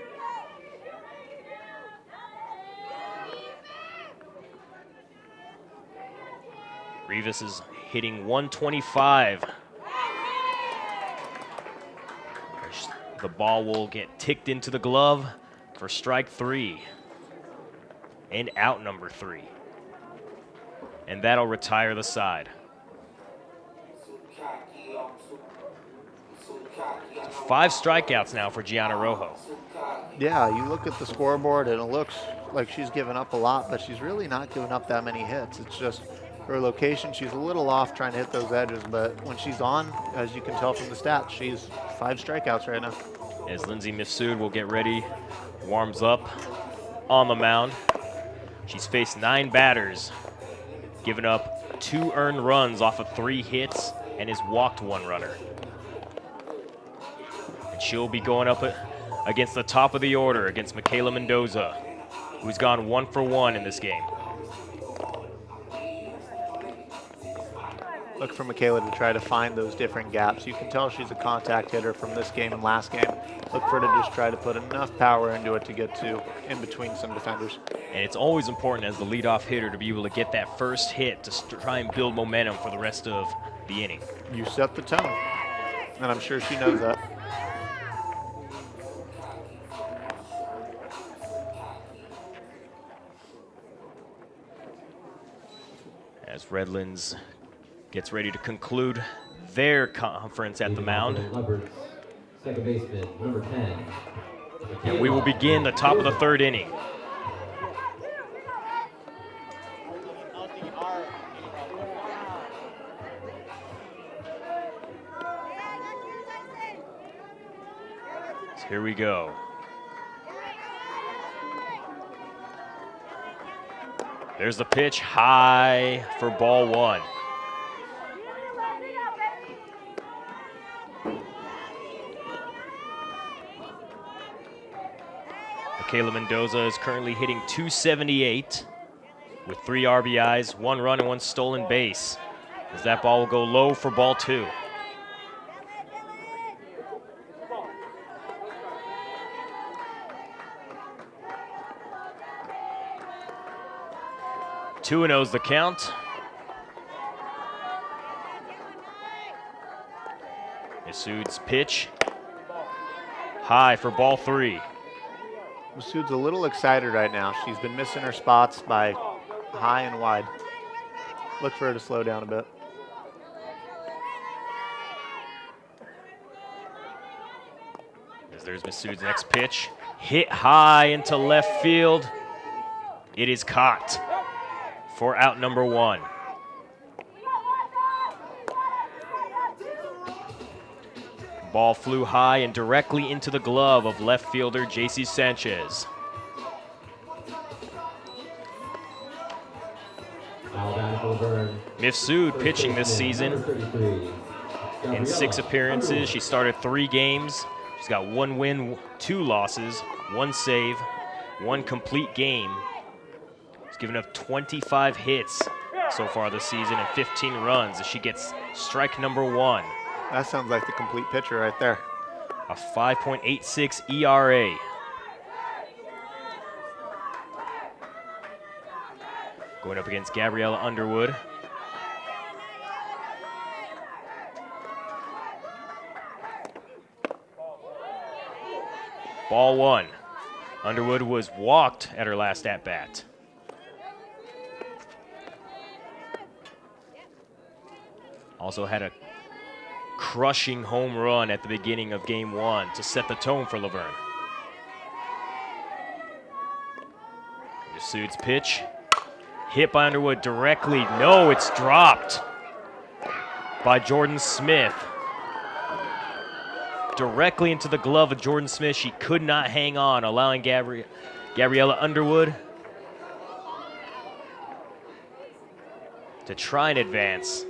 Rivas is hitting 125. The ball will get ticked into the glove for strike 3 and out number 3. And that'll retire the side. 5 strikeouts now for Gianna Rojo. Yeah, you look at the scoreboard and it looks like she's given up a lot, but she's really not giving up that many hits. It's just her location. She's a little off trying to hit those edges, but when she's on, as you can tell from the stats, she's 5 strikeouts right now. As Lindsay Mifsud will get ready, warms up on the mound. She's faced 9 batters, given up 2 earned runs off of 3 hits, and has walked 1 runner. And she'll be going up against the top of the order against Michaela Mendoza, who's gone 1 for 1 in this game. Look for Michaela to try to find those different gaps. You can tell she's a contact hitter from this game and last game. Look for her to just try to put enough power into it to get to in between some defenders. And it's always important as the leadoff hitter to be able to get that first hit to try and build momentum for the rest of the inning. You set the tone, and I'm sure she knows that. As Redlands gets ready to conclude their conference at the mound. Leopards, second baseman, number 10. And we will begin the top of the 3rd inning. So here we go. There's the pitch, high for ball 1. Michaela Mendoza is currently hitting .278 with 3 RBIs, 1 run and 1 stolen base. As that ball will go low for ball 2. 2-0's the count. Masood's pitch. High for ball 3. Masood's a little excited right now. She's been missing her spots by high and wide. Look for her to slow down a bit. As there's Masood's next pitch. Hit high into left field. It is caught for out number 1. Ball flew high and directly into the glove of left fielder J.C. Sanchez. Mifsud pitching this season. In 6 appearances, she started 3 games. She's got 1 win, 2 losses, 1 save, 1 complete game. She's given up 25 hits so far this season and 15 runs as she gets strike number 1. That sounds like the complete pitcher right there. A 5.86 ERA. Going up against Gabriella Underwood. Ball 1. Underwood was walked at her last at-bat. Also had a crushing home run at the beginning of game 1 to set the tone for Laverne. Masood's pitch. Hit by Underwood directly. No, it's dropped by Jordan Smith. Directly into the glove of Jordan Smith. She could not hang on, allowing Gabriella Underwood to try and advance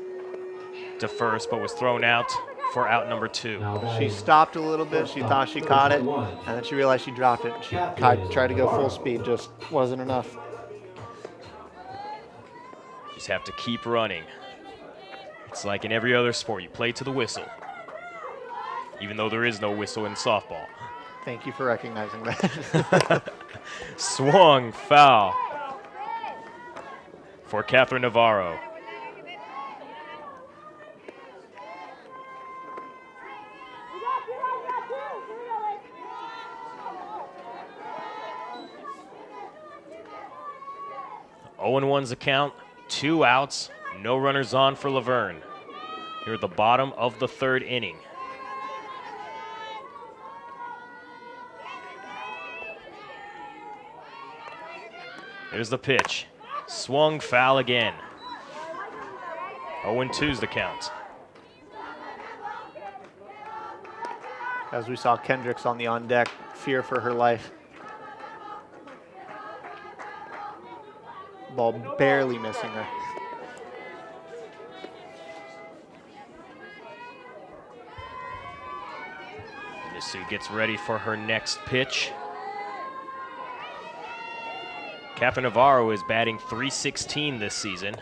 to first, but was thrown out for out number 2. She stopped a little bit. She thought she caught it, and then she realized she dropped it. She tried to go full speed, just wasn't enough. Just have to keep running. It's like in every other sport, you play to the whistle, even though there is no whistle in softball. Thank you for recognizing that. Swung foul for Catherine Navarro. Oh and 1's the count, 2 outs, no runners on for Laverne. Here at the bottom of the 3rd inning. There's the pitch. Swung foul again. 0-2's the count. As we saw Kendricks on the on deck, fear for her life. Ball barely missing her. Masood gets ready for her next pitch. Catherine Navarro is batting .316 this season.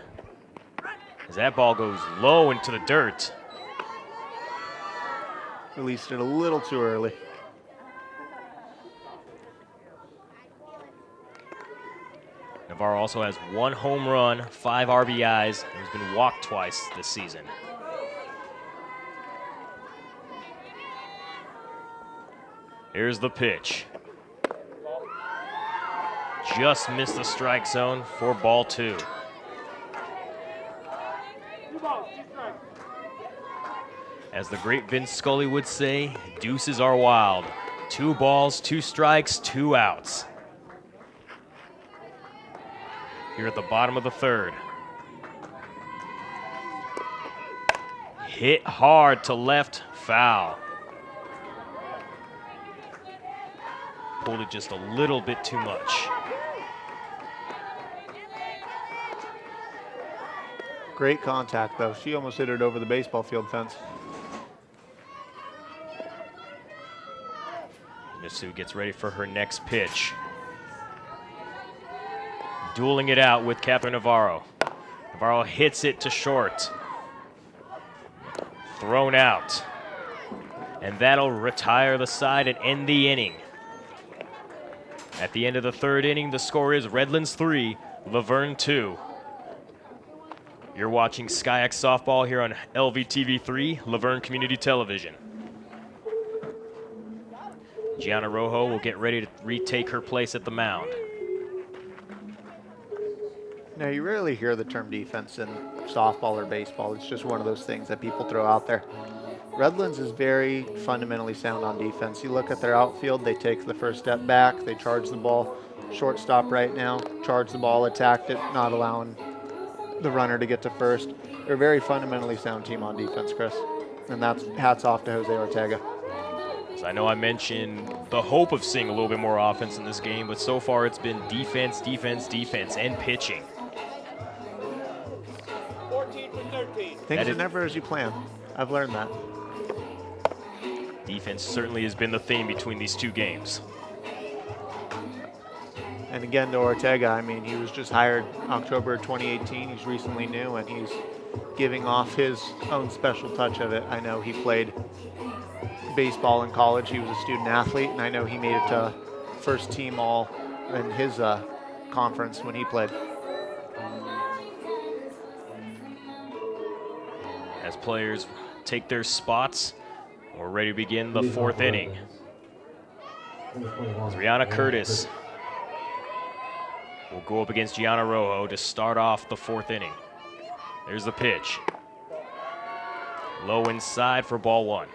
As that ball goes low into the dirt. Released it a little too early. Navarro also has 1 home run, 5 RBIs, and has been walked twice this season. Here's the pitch. Just missed the strike zone for ball 2. As the great Vince Scully would say, deuces are wild. 2 balls, 2 strikes, 2 outs. Here at the bottom of the 3rd. Hit hard to left, foul. Pulled it just a little bit too much. Great contact, though. She almost hit it over the baseball field fence. Masood gets ready for her next pitch. Dueling it out with Catherine Navarro. Navarro hits it to short. Thrown out. And that'll retire the side and end the inning. At the end of the 3rd inning, the score is Redlands 3, Laverne 2. You're watching SkyX Softball here on LVTV3, Laverne Community Television. Gianna Rojo will get ready to retake her place at the mound. Now, you rarely hear the term defense in softball or baseball. It's just one of those things that people throw out there. Redlands is very fundamentally sound on defense. You look at their outfield, they take the first step back, they charge the ball. Shortstop right now, charge the ball, attacked it, not allowing the runner to get to first. They're a very fundamentally sound team on defense, Chris. And that's hats off to Jose Ortega. I know I mentioned the hope of seeing a little bit more offense in this game, but so far it's been defense, defense, defense, and pitching. 14 for 13. Things are never as you plan. I've learned that. Defense certainly has been the theme between these two games. And again, to Ortega, I mean, he was just hired October 2018. He's recently new, and he's giving off his own special touch of it. I know he played baseball in college. He was a student athlete, and I know he made it to first team all in his conference when he played. As players take their spots, we're ready to begin the fourth inning. Rihanna Curtis will go up against Gianna Rojo to start off the fourth inning. There's the pitch. Low inside for ball one.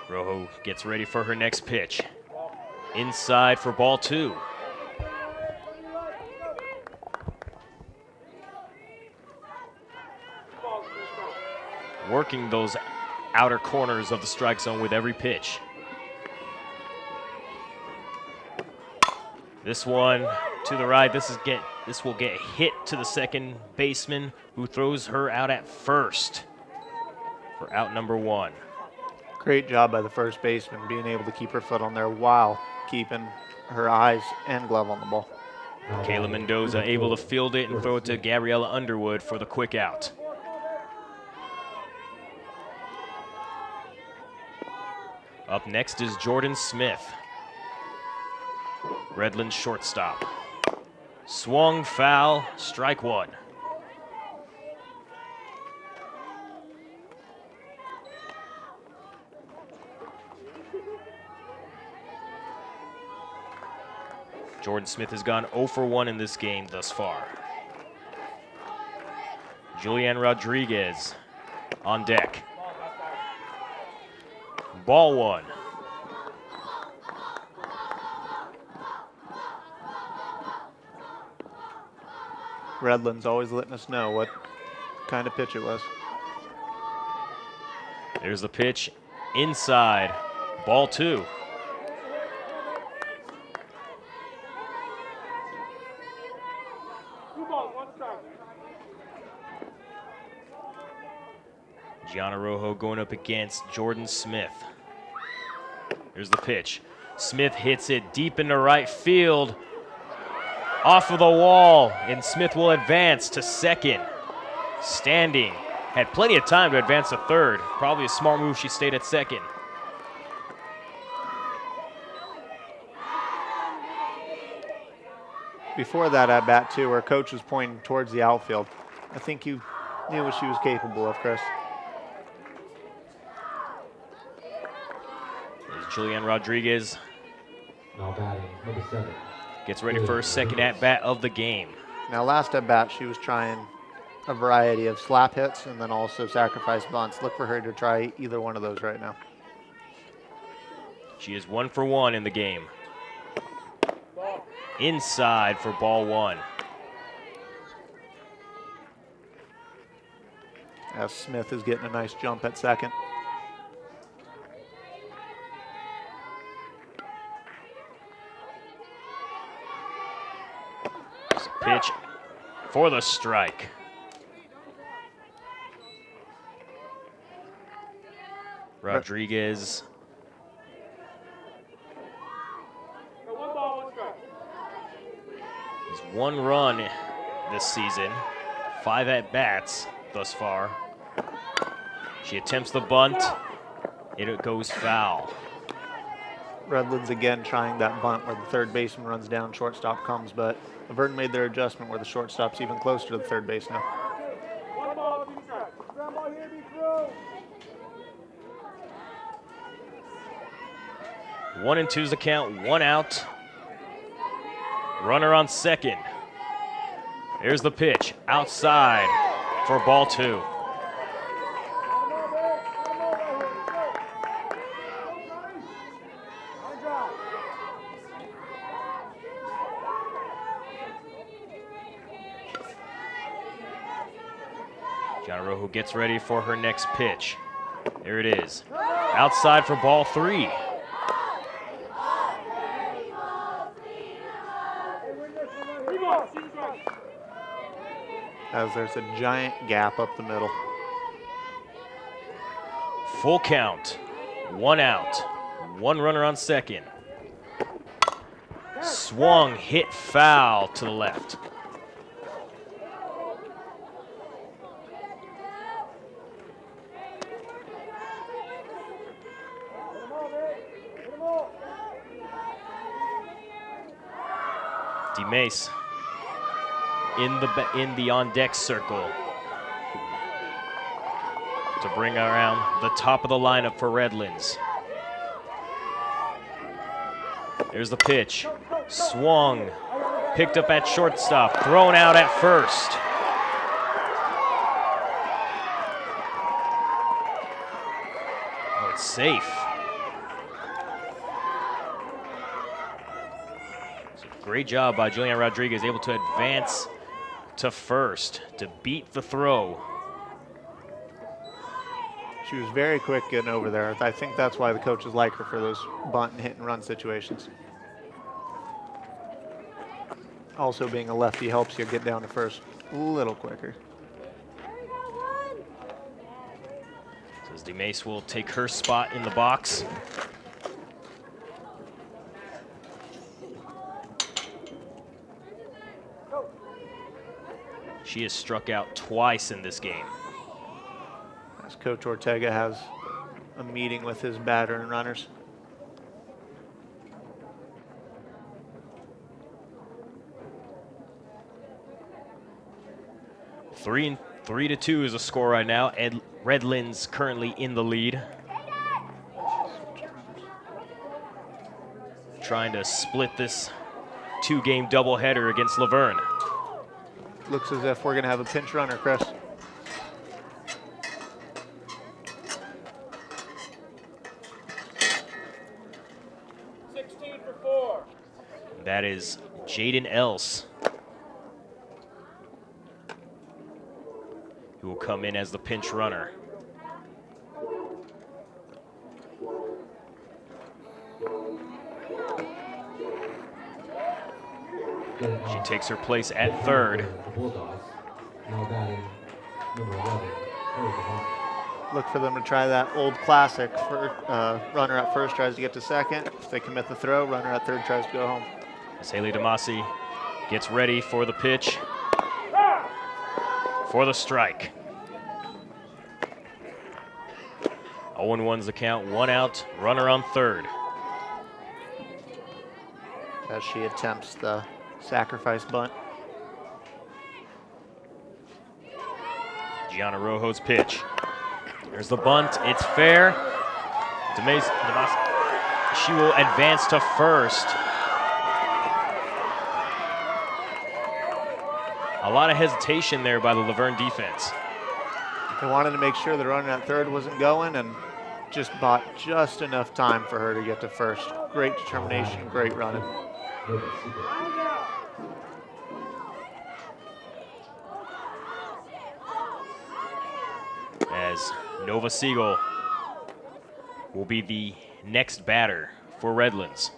Rojo gets ready for her next pitch. Inside for ball two. Working those outer corners of the strike zone with every pitch. This one to the right. This will get hit to the second baseman, who throws her out at first for out number one. Great job by the first baseman, being able to keep her foot on there while keeping her eyes and glove on the ball. Kayla Mendoza able to field it and throw it to Gabriella Underwood for the quick out. Up next is Jordan Smith, Redlands shortstop. Swung foul, strike one. Jordan Smith has gone 0 for 1 in this game thus far. Julianne Rodriguez on deck. Ball one. Redlands always letting us know what kind of pitch it was. There's the pitch inside. Ball two. Gianna Rojo going up against Jordan Smith. Here's the pitch. Smith hits it deep into right field. Off of the wall, and Smith will advance to second. Standing. Had plenty of time to advance to third. Probably a smart move, she stayed at second. Before that at bat too, our coach was pointing towards the outfield. I think you knew what she was capable of, Chris. There's Julianne Rodriguez. Now batting, number 7. Gets ready for her second at-bat of the game. Now last at bat, she was trying a variety of slap hits and then also sacrifice bunts. Look for her to try either one of those right now. She is 1 for 1 in the game. Inside for ball one. As Smith is getting a nice jump at second. Pitch for the strike. Rodriguez. He's 1 run this season, 5 at-bats thus far. She attempts the bunt, It goes foul. Redlands again trying that bunt where the third baseman runs down, shortstop comes, but Verne made their adjustment where the shortstop's even closer to the third base now. One and two's the count, one out. Runner on second. Here's the pitch, outside for ball two. Giannarojo gets ready for her next pitch. There it is. Outside for ball three. As there's a giant gap up the middle. Full count. One out. One runner on second. Swung, hit foul to the left. DeMace in the on deck circle to bring around the top of the lineup for Redlands. There's the pitch, swung, picked up at shortstop, thrown out at first. Oh, it's safe. Great job by Julian Rodriguez, able to advance to first to beat the throw. She was very quick getting over there. I think that's why the coaches like her for those bunt and hit and run situations. Also, being a lefty helps you get down to first a little quicker. So as DeMace will take her spot in the box. She has struck out twice in this game. As Coach Ortega has a meeting with his batter and runners. Three to two is a score right now. Redlands currently in the lead. Trying to split this two-game doubleheader against Laverne. Looks as if we're going to have a pinch runner, Chris. That is Jaden Else, who will come in as the pinch runner. She takes her place at third. Look for them to try that old classic. Runner at first tries to get to second. If they commit the throw, runner at third tries to go home. As Haley DeMasi gets ready for the pitch, for the strike. 0-1's the count, one out, runner on third. As she attempts the sacrifice bunt. Giannarojo's pitch. There's the bunt, it's fair. DeMace, she will advance to first. A lot of hesitation there by the Laverne defense. They wanted to make sure the runner at third wasn't going and just bought just enough time for her to get to first. Great determination, great running. As Nova Siegel will be the next batter for Redlands.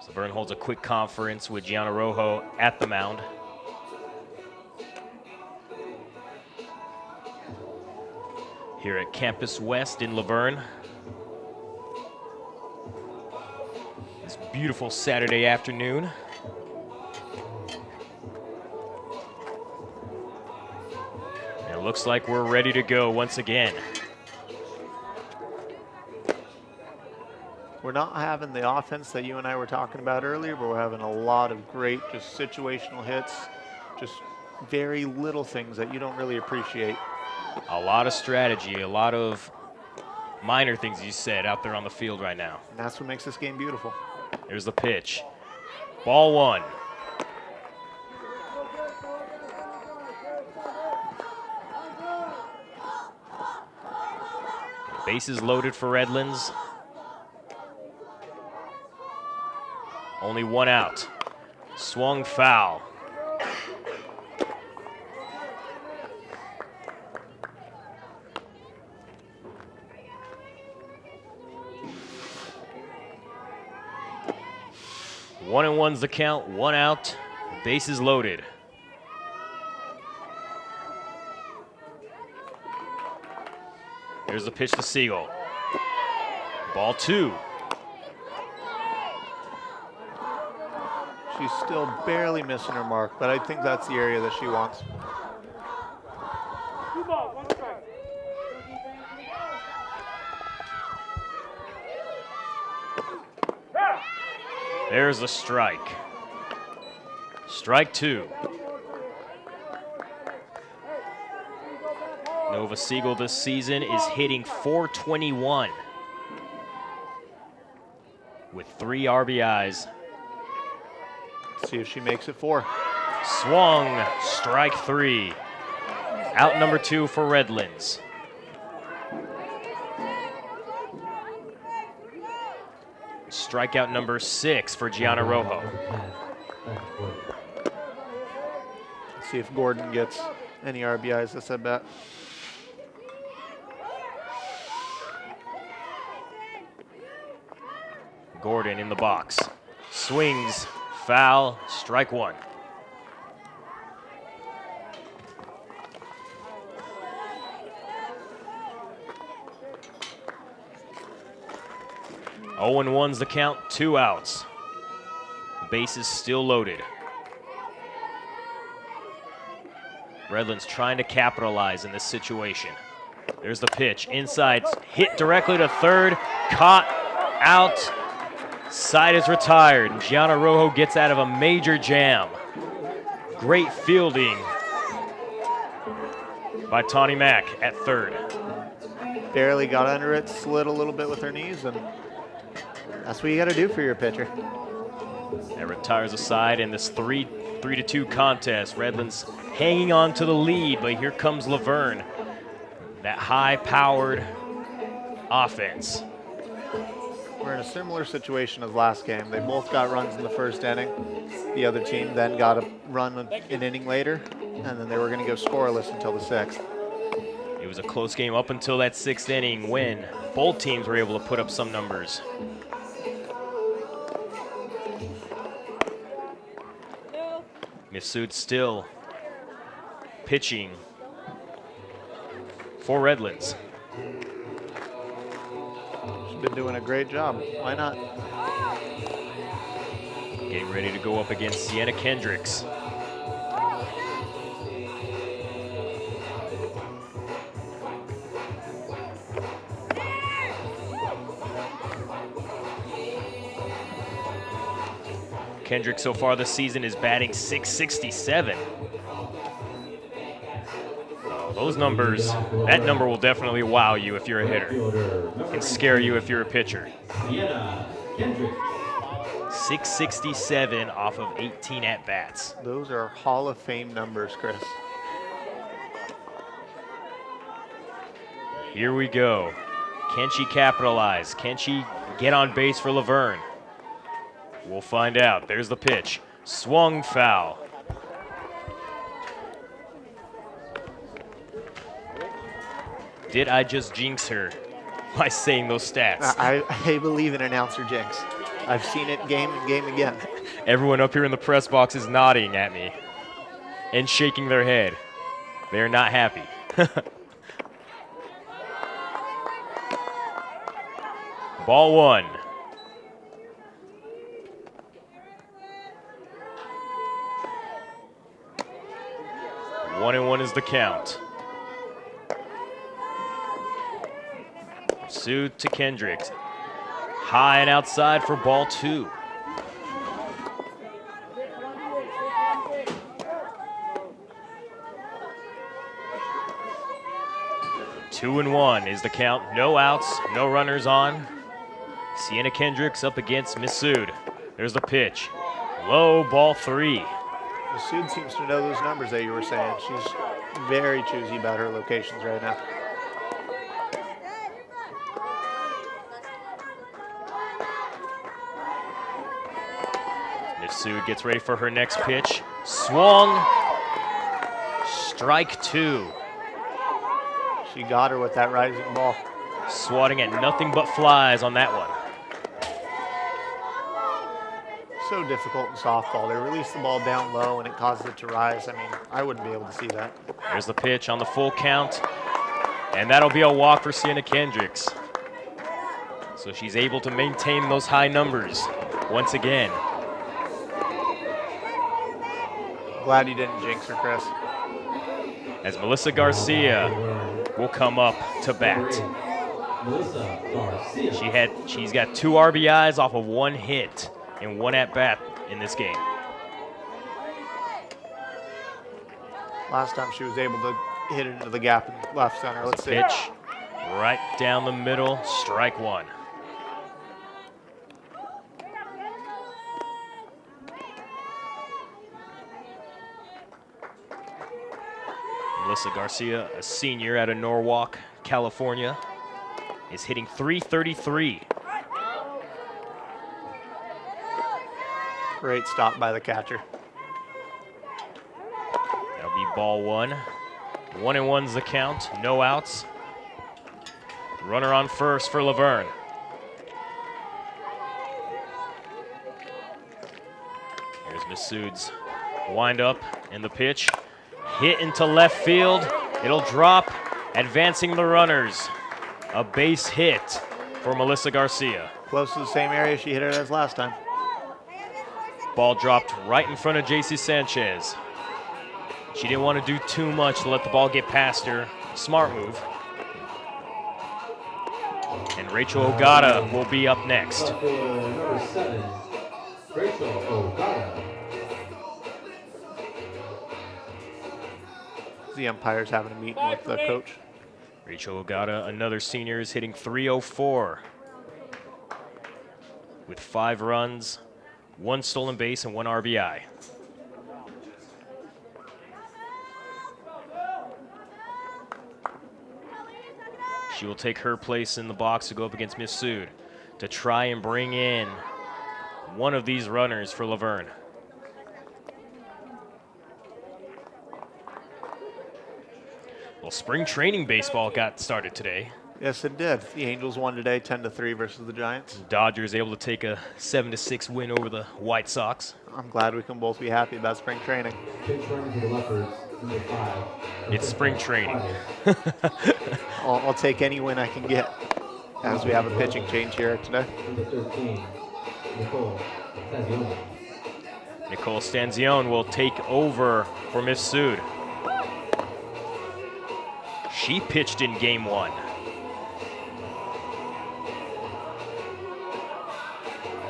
So Verne holds a quick conference with Giannarojo at the mound. Here at Campus West in Laverne. This beautiful Saturday afternoon. And it looks like we're ready to go once again. We're not having the offense that you and I were talking about earlier, but we're having a lot of great just situational hits, just very little things that you don't really appreciate. A lot of strategy, a lot of minor things you said out there on the field right now. And that's what makes this game beautiful. Here's the pitch. Ball one. Bases loaded for Redlands. Only one out. Swung foul. One and one's the count, one out, bases loaded. Here's the pitch to Siegel. Ball two. She's still barely missing her mark, but I think that's the area that she wants. 2 balls, 1 strike. There's the strike. Strike two. Nova Siegel this season is hitting .421 with 3 RBIs. See if she makes it 4. Swung, strike 3. Out number 2 for Redlands. Strikeout number 6 for Gianna Rojo. See if Gordon gets any RBIs this at bat. Gordon in the box. Swings, foul, strike 1. Oh and 1's the count, 2 outs. Bases still loaded. Redlands trying to capitalize in this situation. There's the pitch, inside, hit directly to third, caught, out, side is retired, and Gianna Rojo gets out of a major jam. Great fielding by Tawny Mack at third. Barely got under it, slid a little bit with her knees, and that's what you got to do for your pitcher. That retires a side in this 3-2 contest. Redlands hanging on to the lead, but here comes Laverne. That high-powered offense. We're in a similar situation as last game. They both got runs in the first inning. The other team then got a run an inning later, and then they were going to go scoreless until the 6th. It was a close game up until that 6th inning when both teams were able to put up some numbers. Mifsud still pitching for Redlands. She's been doing a great job. Why not? Getting ready to go up against Sienna Kendricks. Kendrick so far this season is batting .667. Those numbers, that number will definitely wow you if you're a hitter and scare you if you're a pitcher. 667 off of 18 at-bats. Those are Hall of Fame numbers, Chris. Here we go. Can she capitalize? Can she get on base for Laverne? We'll find out. There's the pitch. Swung foul. Did I just jinx her by saying those stats? I believe in announcer jinx. I've seen it game and game again. Everyone up here in the press box is nodding at me and shaking their head. They're not happy. Ball 1. One and 1 is the count. Sue to Kendricks. High and outside for ball 2. Two and 1 is the count. No outs, no runners on. Sienna Kendricks up against Missoud. There's the pitch. Low, ball 3. Masood seems to know those numbers that you were saying. She's very choosy about her locations right now. Missoud gets ready for her next pitch. Swung. Strike 2. She got her with that rising ball. Swatting at nothing but flies on that one. So difficult in softball. They release the ball down low and it causes it to rise. I mean, I wouldn't be able to see that. There's the pitch on the full count. And that'll be a walk for Sienna Kendricks. So she's able to maintain those high numbers once again. Glad you didn't jinx her, Chris. As Melissa Garcia will come up to bat. Melissa Garcia. She's got 2 RBIs off of 1 hit and 1 at-bat in this game. Last time she was able to hit it into the gap in left center. Let's see. Pitch right down the middle, strike 1. Melissa Garcia, a senior out of Norwalk, California, is hitting .333. Great stop by the catcher. That'll be ball 1. 1 and 1's the count, no outs. Runner on first for Laverne. Here's Missoud's wind up and the pitch. Hit into left field. It'll drop, advancing the runners. A base hit for Melissa Garcia. Close to the same area she hit it as last time. Ball dropped right in front of JC Sanchez. She didn't want to do too much to let the ball get past her. Smart move. And Rachel Ogata will be up next. Number 7, Rachel Ogata. The umpire's having a meeting with the coach. Rachel Ogata, another senior, is hitting .304 with 5 runs, 1 stolen base, and 1 RBI. She will take her place in the box to go up against Missoud to try and bring in one of these runners for Laverne. Well, spring training baseball got started today. Yes, it did. The Angels won today 10-3 versus the Giants. Dodgers able to take a 7-6 win over the White Sox. I'm glad we can both be happy about spring training. Pitch running to the Leopards, number 5. It's spring training. I'll take any win I can get as we have a pitching change here today. Number 13, Nicole Tazioni. Nicole Stanzione will take over for Missoud. She pitched in game 1.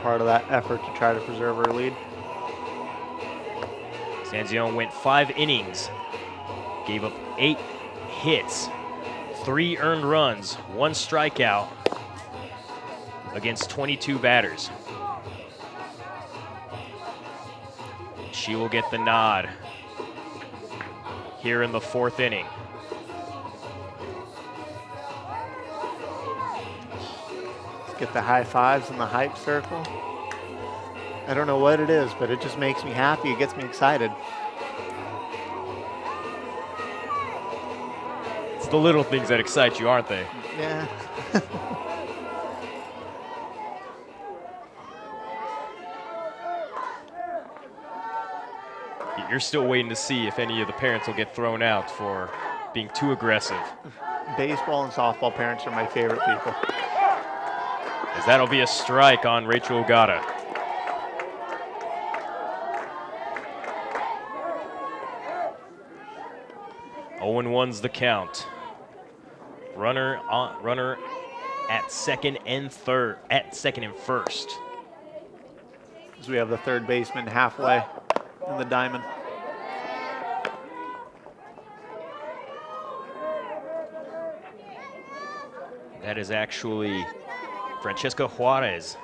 Part of that effort to try to preserve her lead. Stanzione went 5 innings, gave up 8 hits, 3 earned runs, 1 strikeout against 22 batters. She will get the nod here in the 4th inning. Get the high fives in the hype circle. I don't know what it is, but it just makes me happy. It gets me excited. It's the little things that excite you, aren't they? Yeah. You're still waiting to see if any of the parents will get thrown out for being too aggressive. Baseball and softball parents are my favorite people. As that'll be a strike on Rachel Ogata. Oh and 1's the count. Runner at second and first. As we have the third baseman halfway in the diamond. That is actually Francesca Juarez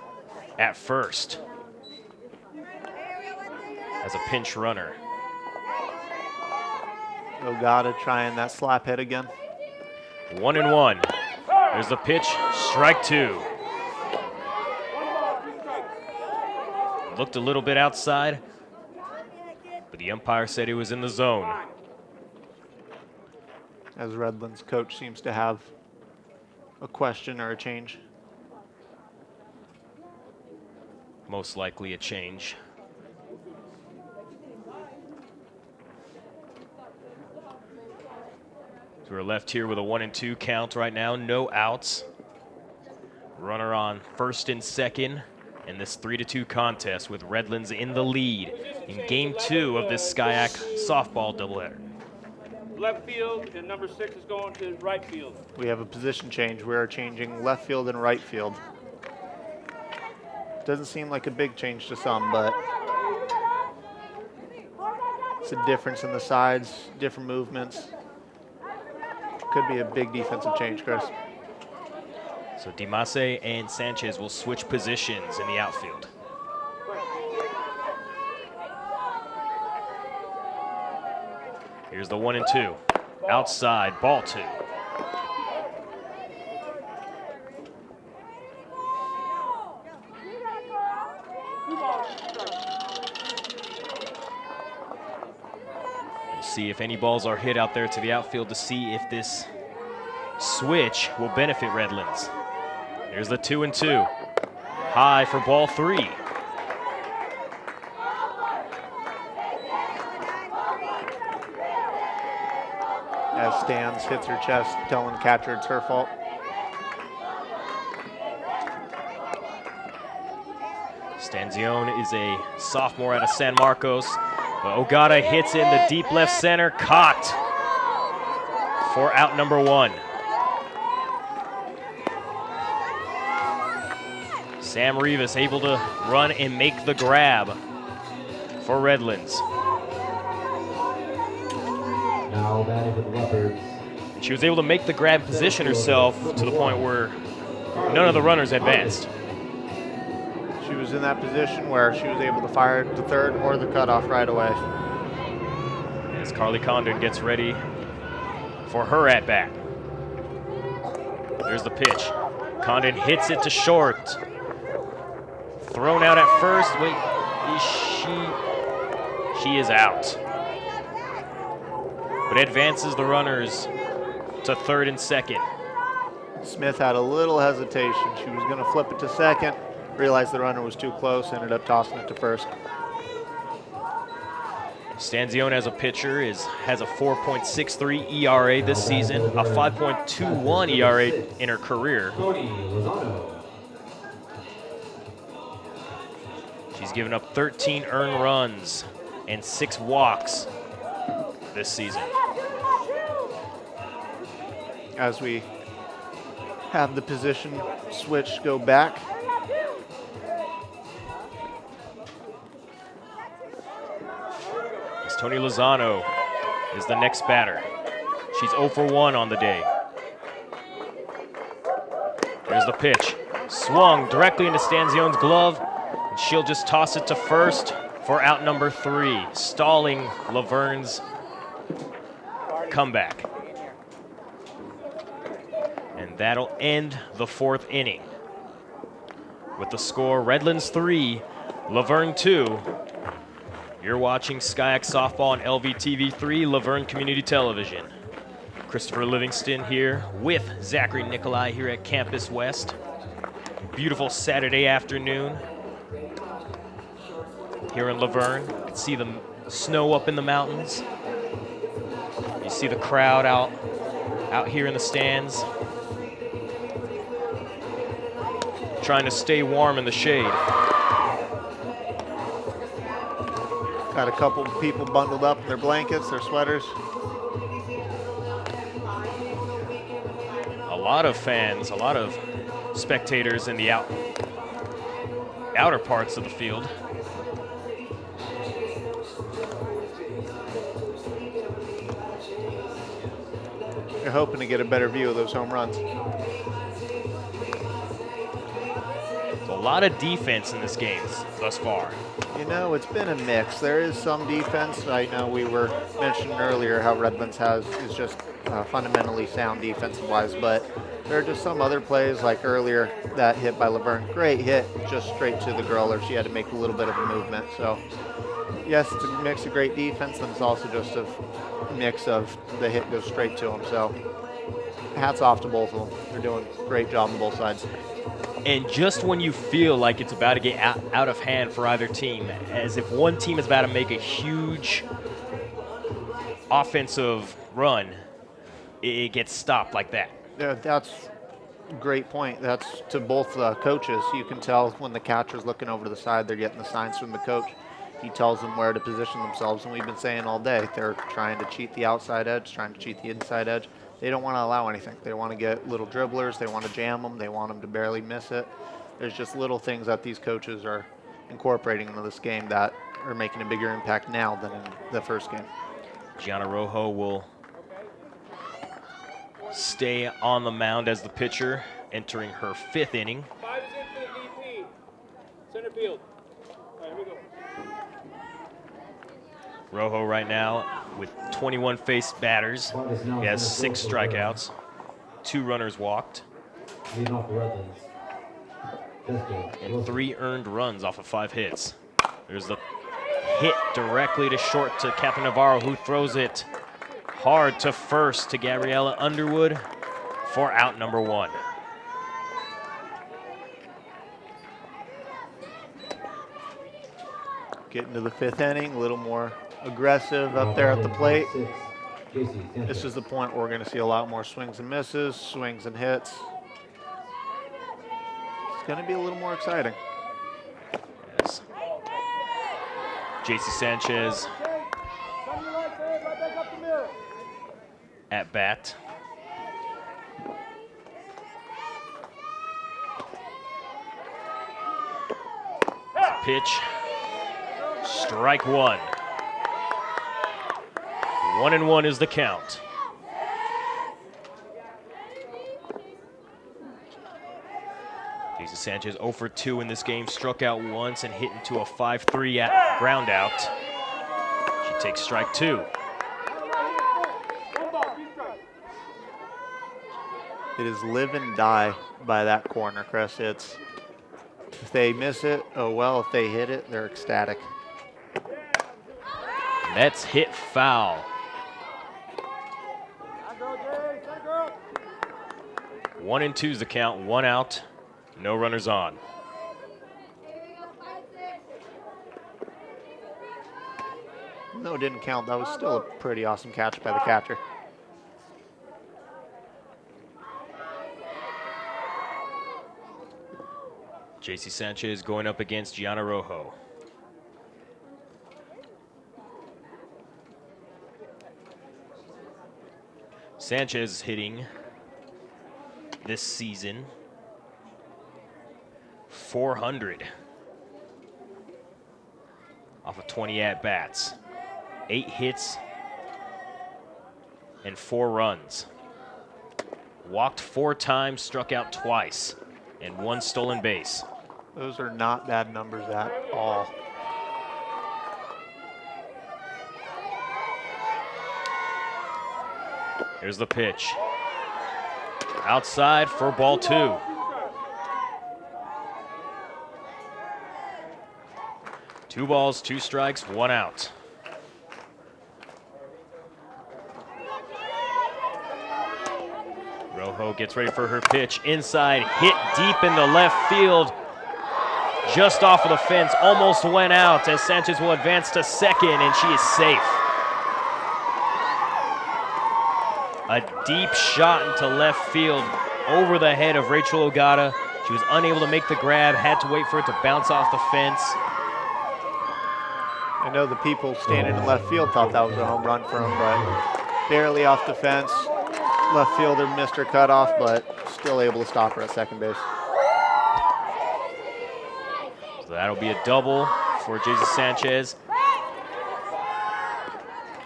at first as a pinch runner. Ogata trying that slap hit again. 1-1. There's the pitch, strike two. Looked a little bit outside, but the umpire said he was in the zone. As Redlands coach seems to have a question or a change. Most likely a change. So we're left here with a 1-2 count right now, no outs. Runner on first and second in this 3-2 contest with Redlands in the lead in game 2 of this SCIAC softball doubleheader. Left field, and number 6 is going to right field. We have a position change. We are changing left field and right field. Doesn't seem like a big change to some, but it's a difference in the sides, different movements. Could be a big defensive change, Chris. So Dimase and Sanchez will switch positions in the outfield. Here's the 1-2. Outside, ball 2. We'll see if any balls are hit out there to the outfield to see if this switch will benefit Redlands. Here's the 2-2. High for ball 3. As Stans hits her chest, telling catcher it's her fault. Stanzione is a sophomore out of San Marcos, but Ogata hits it in the deep left center, caught for out number 1. Sam Rivas able to run and make the grab for Redlands. Now batting for the Leopards. She was able to make the grab, position herself to the point where none of the runners advanced. She was in that position where she was able to fire to third or the cutoff right away. As Carly Condon gets ready for her at-bat. There's the pitch. Condon hits it to short. Thrown out at first. Wait, she is out. But advances the runners to third and second. Smith had a little hesitation. She was going to flip it to second, realized the runner was too close, ended up tossing it to first. Stanzione as a pitcher has a 4.63 ERA this season, a 5.21 ERA in her career. Cody Lozano. She's given up 13 earned runs and 6 walks this season. As we have the position switch go back. As Tony Lozano is the next batter. She's 0 for 1 on the day. There's the pitch. Swung directly into Stanzione's glove, and she'll just toss it to first for out number 3, stalling Laverne's comeback. And that'll end the 4th inning. With the score, Redlands 3, Laverne 2. You're watching SCIAC Softball on LVTV3, Laverne Community Television. Christopher Livingston here with Zachary Nikolai here at Campus West. Beautiful Saturday afternoon here in Laverne. You can see the snow up in the mountains. You see the crowd out here in the stands, trying to stay warm in the shade. Got a couple of people bundled up in their blankets, their sweaters. A lot of fans, a lot of spectators in the outer parts of the field. You're hoping to get a better view of those home runs. A lot of defense in this game thus far. You know, it's been a mix. There is some defense. I know we were mentioning earlier how Redlands is just fundamentally sound defensive-wise, but there are just some other plays, like earlier, that hit by Laverne. Great hit, just straight to the growler. She had to make a little bit of a movement. So, yes, it's a mix of great defense, and it's also just a mix of the hit goes straight to them. So, hats off to both of them. They're doing a great job on both sides. And just when you feel like it's about to get out of hand for either team, as if one team is about to make a huge offensive run, it gets stopped like that. Yeah, that's a great point. That's to both coaches. You can tell when the catcher's looking over to the side, they're getting the signs from the coach. He tells them where to position themselves, and we've been saying all day, they're trying to cheat the outside edge, trying to cheat the inside edge. They don't want to allow anything. They want to get little dribblers. They want to jam them. They want them to barely miss it. There's just little things that these coaches are incorporating into this game that are making a bigger impact now than in the first game. Gianna Rojo will stay on the mound as the pitcher, entering her 5th inning. 5 is in for the DP. Center field. All right, here we go. Rojo right now with 21 face batters. He has 6 strikeouts, 2 runners walked, Leading off the Redlands. and 3 earned runs off of 5 hits. There's the hit directly to short to Captain Navarro, who throws it hard to first to Gabriella Underwood for out number 1. Getting to the 5th inning, a little more aggressive up there at the plate. This is the point where we're going to see a lot more swings and misses, swings and hits. It's going to be a little more exciting. Yes. JC Sanchez at bat. Pitch. Strike 1. 1-1 is the count. JC Sanchez 0 for 2 in this game, struck out once and hit into a 5-3 at ground out. She takes strike 2. It is live and die by that corner, Chris. It's, if they miss it, oh well. If they hit it, they're ecstatic. That's hit foul. 1-2 is the count, 1 out, no runners on. No, it didn't count. That was still a pretty awesome catch by the catcher. JC Sanchez going up against Gianna Rojo. Sanchez hitting this season 400 off of 20 at-bats, 8 hits and 4 runs. Walked 4 times, struck out twice, and 1 stolen base. Those are not bad numbers at all. Here's the pitch. Outside for ball 2. Two balls, 2 strikes, 1 out. Rojo gets ready for her pitch. Inside, hit deep in the left field. Just off of the fence, almost went out as Sanchez will advance to second, and she is safe. A deep shot into left field over the head of Rachel Ogata. She was unable to make the grab, had to wait for it to bounce off the fence. I know the people standing in left field thought that was a home run for him, but barely off the fence. Left fielder missed her cutoff, but still able to stop her at second base. So that'll be a double for Jesus Sanchez.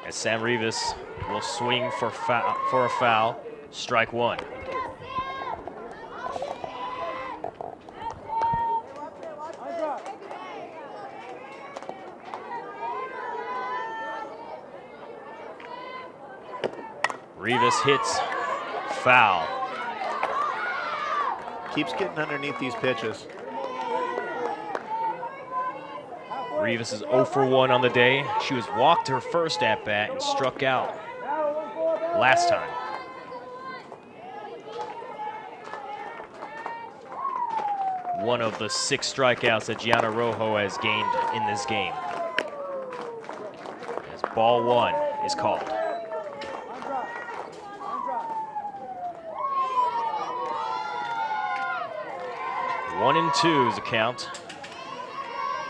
As Sam Rivas will swing for a foul. Strike one. Rivas hits foul. Keeps getting underneath these pitches. Rivas is 0 for 1 on the day. She was walked her first at bat and struck out last time. One of the 6 strikeouts that Gianna Rojo has gained in this game. As ball 1 is called. One and 2 is the count.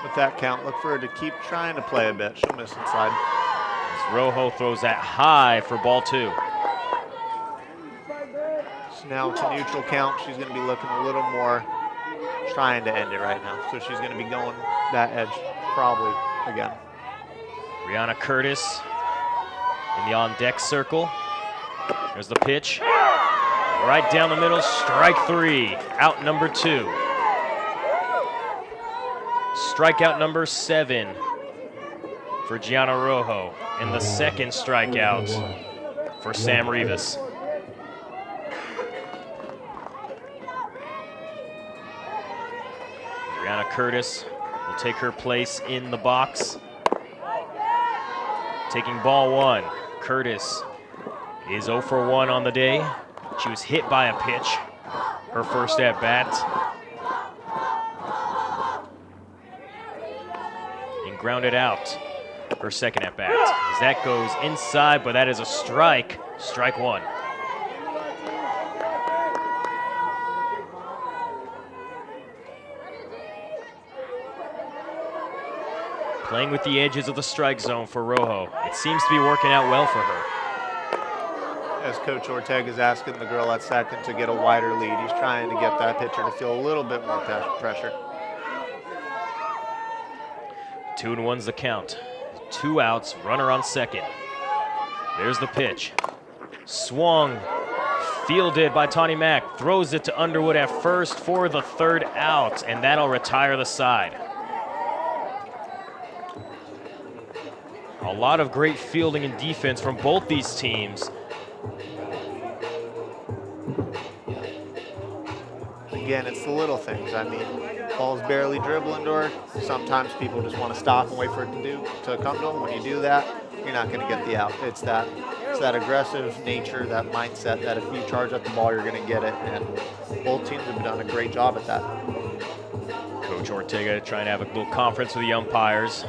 With that count, look for her to keep trying to play a bit. She'll miss inside. As Rojo throws that high for ball 2. So now it's a neutral count. She's going to be looking a little more trying to end it right now. So she's going to be going that edge probably again. Rihanna Curtis in the on-deck circle. There's the pitch. Right down the middle, strike 3, out number 2. Strikeout number 7 for Gianna Rojo, and the second strikeout for Sam Rivas. Rihanna Curtis will take her place in the box. Taking ball 1, Curtis is 0 for 1 on the day. She was hit by a pitch, her first at bat. And grounded out her second at bat. As that goes inside, but that is a strike, strike 1. Playing with the edges of the strike zone for Rojo. It seems to be working out well for her. As Coach Ortega is asking the girl at second to get a wider lead, he's trying to get that pitcher to feel a little bit more pressure. 2-1's the count. 2 outs, runner on second. There's the pitch. Swung, fielded by Tawny Mack. Throws it to Underwood at first for the 3rd out, and that'll retire the side. A lot of great fielding and defense from both these teams. Again, it's the little things. I mean, ball's barely dribbling to her. Sometimes people just want to stop and wait for it to come to them. When you do that, you're not going to get the out. It's that aggressive nature, that mindset that if you charge at the ball, you're going to get it. And both teams have done a great job at that. Coach Ortega trying to have a little conference with the umpires.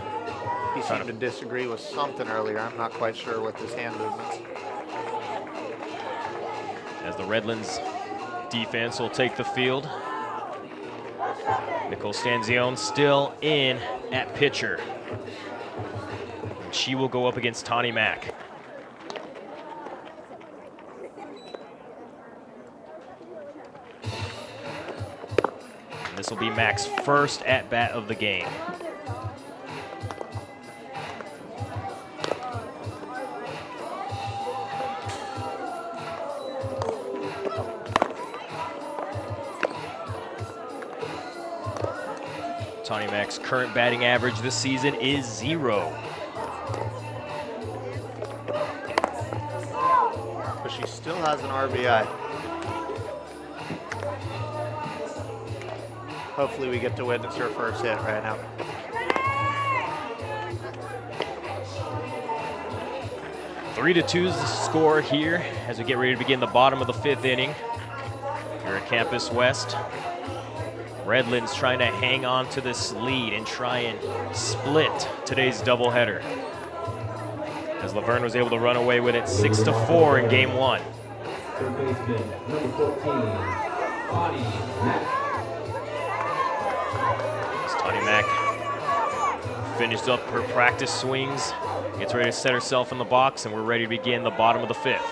He seemed to disagree with something earlier. I'm not quite sure with his hand movements. As the Redlands defense will take the field. Nicole Stanzione still in at pitcher. And she will go up against Tawny Mack. And this will be Mack's first at-bat of the game. Tawny Mack's current batting average this season is 0. But she still has an RBI. Hopefully we get to witness her first hit right now. Three to 2 is the score here as we get ready to begin the bottom of the 5th inning here at Campus West. Redlands trying to hang on to this lead and try and split today's doubleheader. As Laverne was able to run away with it 6-4 in game 1. Third baseman, number 14, Tawny Mack. As Tawny Mack finished up her practice swings, gets ready to set herself in the box, and we're ready to begin the bottom of the 5th.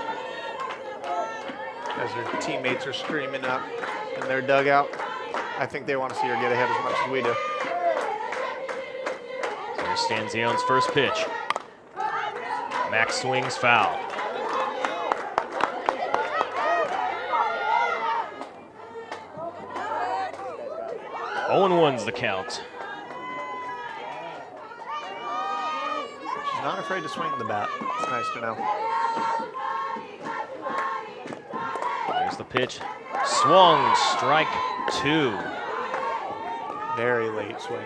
As her teammates are screaming up in their dugout, I think they want to see her get ahead as much as we do. Here's Stanzione's first pitch. Mac swings foul. Owen 1's the count. She's not afraid to swing the bat. It's nice to know. There's the pitch. Swung, strike 2. Very late swing.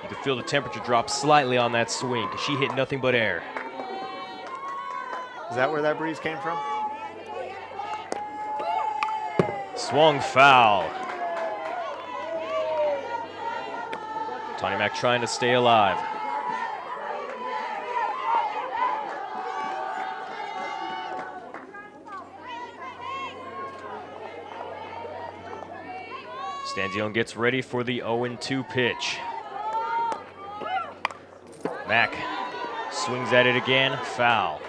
You can feel the temperature drop slightly on that swing because she hit nothing but air. Is that where that breeze came from? Swung foul. Tawny Mac trying to stay alive. Stanzione gets ready for the 0-2 pitch. Mac swings at it again, foul.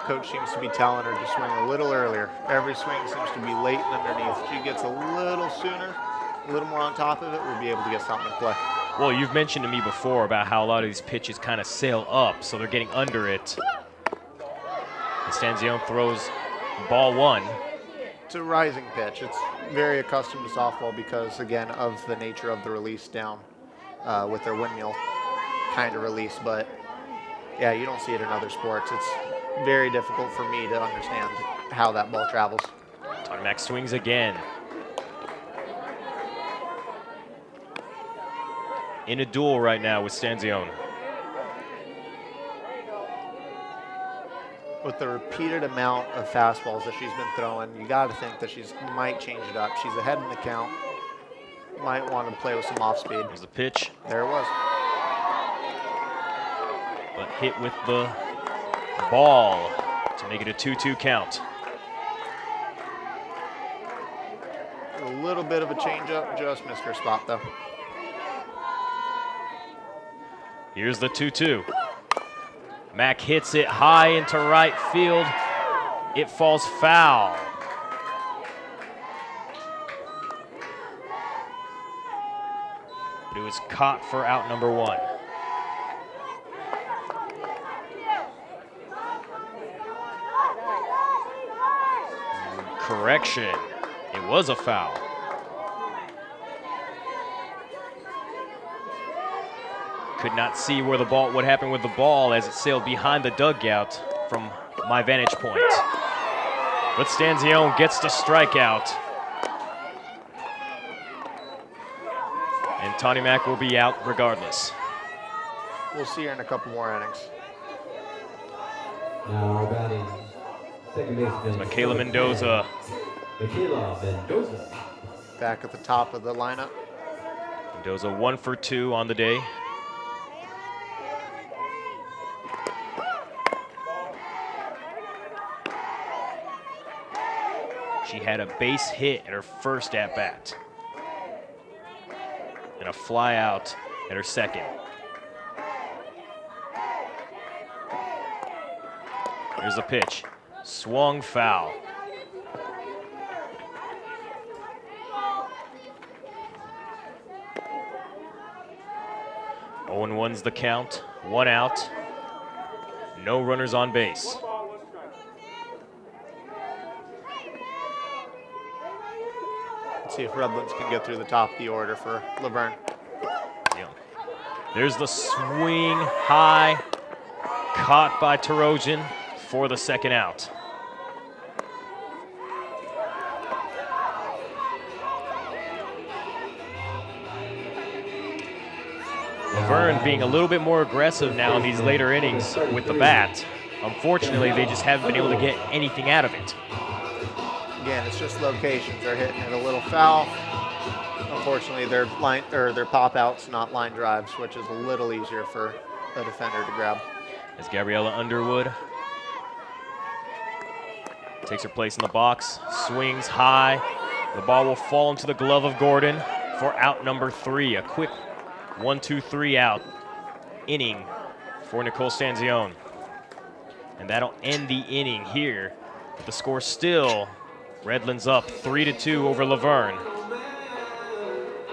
Coach seems to be telling her to swing a little earlier. Every swing seems to be late and underneath. If she gets a little sooner, a little more on top of it, we'll be able to get something to play. Well, you've mentioned to me before about how a lot of these pitches kind of sail up, so they're getting under it. And Stanzione throws ball 1. It's a rising pitch. It's very accustomed to softball because, again, of the nature of the release down with their windmill kind of release. But, yeah, you don't see it in other sports. It's very difficult for me to understand how that ball travels. Tawny Mac swings again. In a duel right now with Stanzione. With the repeated amount of fastballs that she's been throwing, you got to think that she might change it up. She's ahead in the count. Might want to play with some off speed. There's the pitch. There it was. But hit with the ball to make it a 2-2 count. A little bit of a changeup, just missed her spot though. Here's the 2-2. Mac hits it high into right field. It falls foul. But it was caught for out number 1. Correction, it was a foul. Could not see where the ball, what happened with the ball as it sailed behind the dugout from my vantage point. But Stanzione gets the strikeout. And Tawny Mac will be out regardless. We'll see her in a couple more innings. Now batting second baseman. Michaela Mendoza. Michaela Mendoza. Back at the top of the lineup. Mendoza 1 for 2 on the day. She had a base hit at her first at-bat and a fly out at her second. Here's the pitch. Swung foul. Owen 1's the count. 1 out. No runners on base. Let's see if Redlands can get through the top of the order for Laverne. Yeah. There's the swing high. Caught by Trojan for the second out. Verne being a little bit more aggressive now in these later innings with the bat. Unfortunately, they just haven't been able to get anything out of it. Again, it's just locations. They're hitting it a little foul. Unfortunately, their line or their pop outs, not line drives, which is a little easier for a defender to grab. As Gabriella Underwood takes her place in the box, swings high. The ball will fall into the glove of Gordon for out number 3. A quick 1-2-3 out inning for Nicole Stanzione. And that'll end the inning here. But the score still Redlands up 3-2 over Laverne.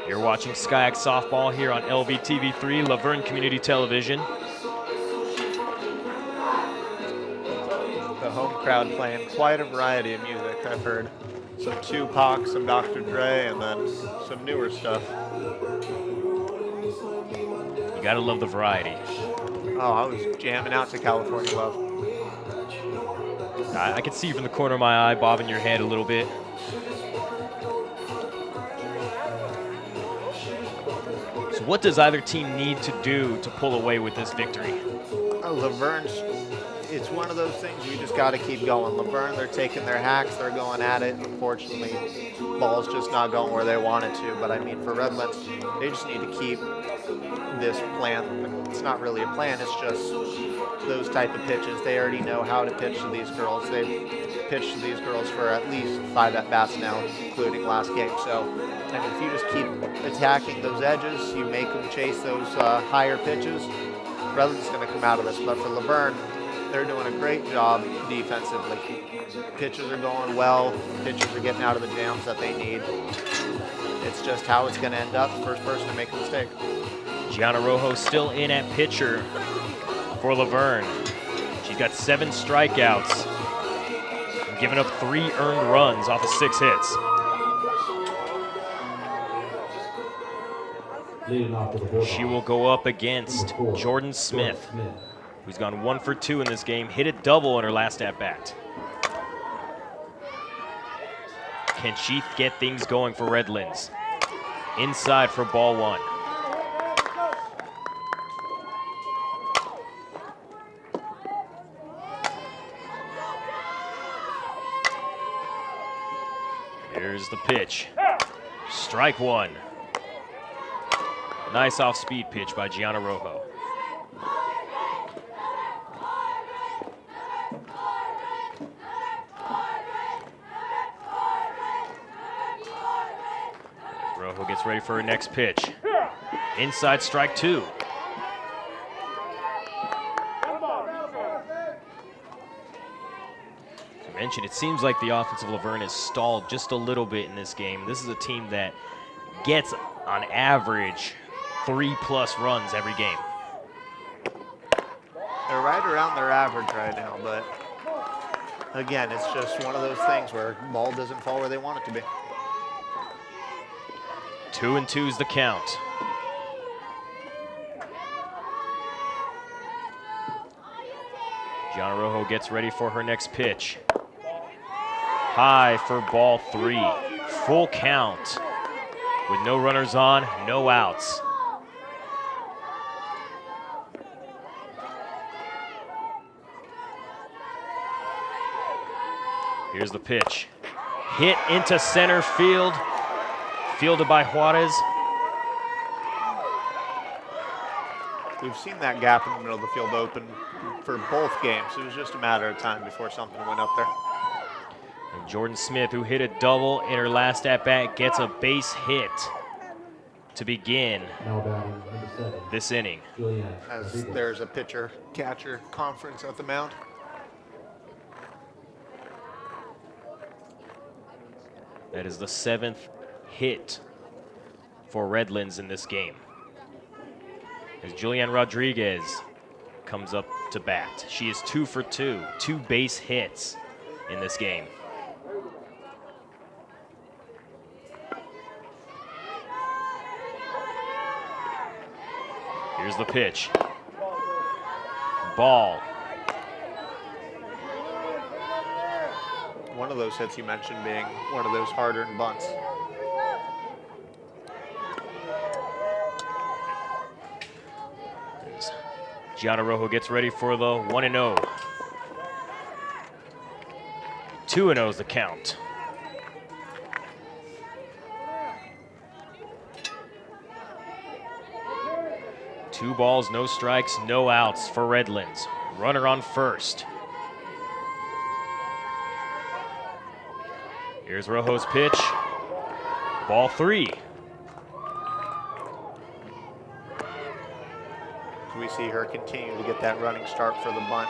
You're watching SCIAC softball here on LVTV3, Laverne Community Television. The home crowd playing quite a variety of music, I've heard. Some Tupac, some Dr. Dre, and then some newer stuff. You gotta love the variety. Oh, I was jamming out to California Love. I can see from the corner of my eye bobbing your head a little bit. So what does either team need to do to pull away with this victory? Laverne's, it's one of those things you just got to keep going. Laverne, they're taking their hacks, they're going at it. Unfortunately, ball's just not going where they want it to. But I mean, for Redlands, they just need to keep this plan. It's not really a plan, it's just those type of pitches. They already know how to pitch to these girls. They've pitched to these girls for at least 5 at-bats now, including last game. So, I mean, if you just keep attacking those edges, you make them chase those higher pitches, Redlands is going to come out of this. But for Laverne, they're doing a great job defensively. Pitches are going well. Pitchers are getting out of the jams that they need. It's just how it's going to end up. First person to make a mistake. Gianna Rojo still in at pitcher for Laverne. She's got 7 strikeouts and given up 3 earned runs off of 6 hits. Leading off with the Bulldogs. She will go up against Jordan Smith, who's gone 1 for 2 in this game, hit a double in her last at-bat. Can she get things going for Redlands? Inside for ball 1. Here's the pitch. Strike 1. Nice off-speed pitch by Gianna Rojo. Rojo gets ready for her next pitch. Inside, strike 2. As I mentioned, it seems like the offense of Laverne has stalled just a little bit in this game. This is a team that gets, on average, 3+ runs every game. They're right around their average right now, but again, it's just one of those things where the ball doesn't fall where they want it to be. 2-2 is the count. Gianna Rojo gets ready for her next pitch. High for ball 3. Full count with no runners on, no outs. Here's the pitch. Hit into center field. Fielded by Juarez. We've seen that gap in the middle of the field open for both games. It was just a matter of time before something went up there. And Jordan Smith, who hit a double in her last at-bat, gets a base hit to begin Now batting number 7. this inning. Julianne As Rodriguez. there's a pitcher-catcher conference at the mound. That is the 7th hit for Redlands in this game. As Julianne Rodriguez comes up to bat. She is 2 for 2, 2 base hits in this game. Here's the pitch. Ball. One of those hits you mentioned being one of those hard-earned bunts. As Gianna Rojo gets ready for the 1-0. 2-0 is the count. Two balls, no strikes, no outs for Redlands. Runner on first. Here's Rojo's pitch. Ball 3. We see her continue to get that running start for the bunt.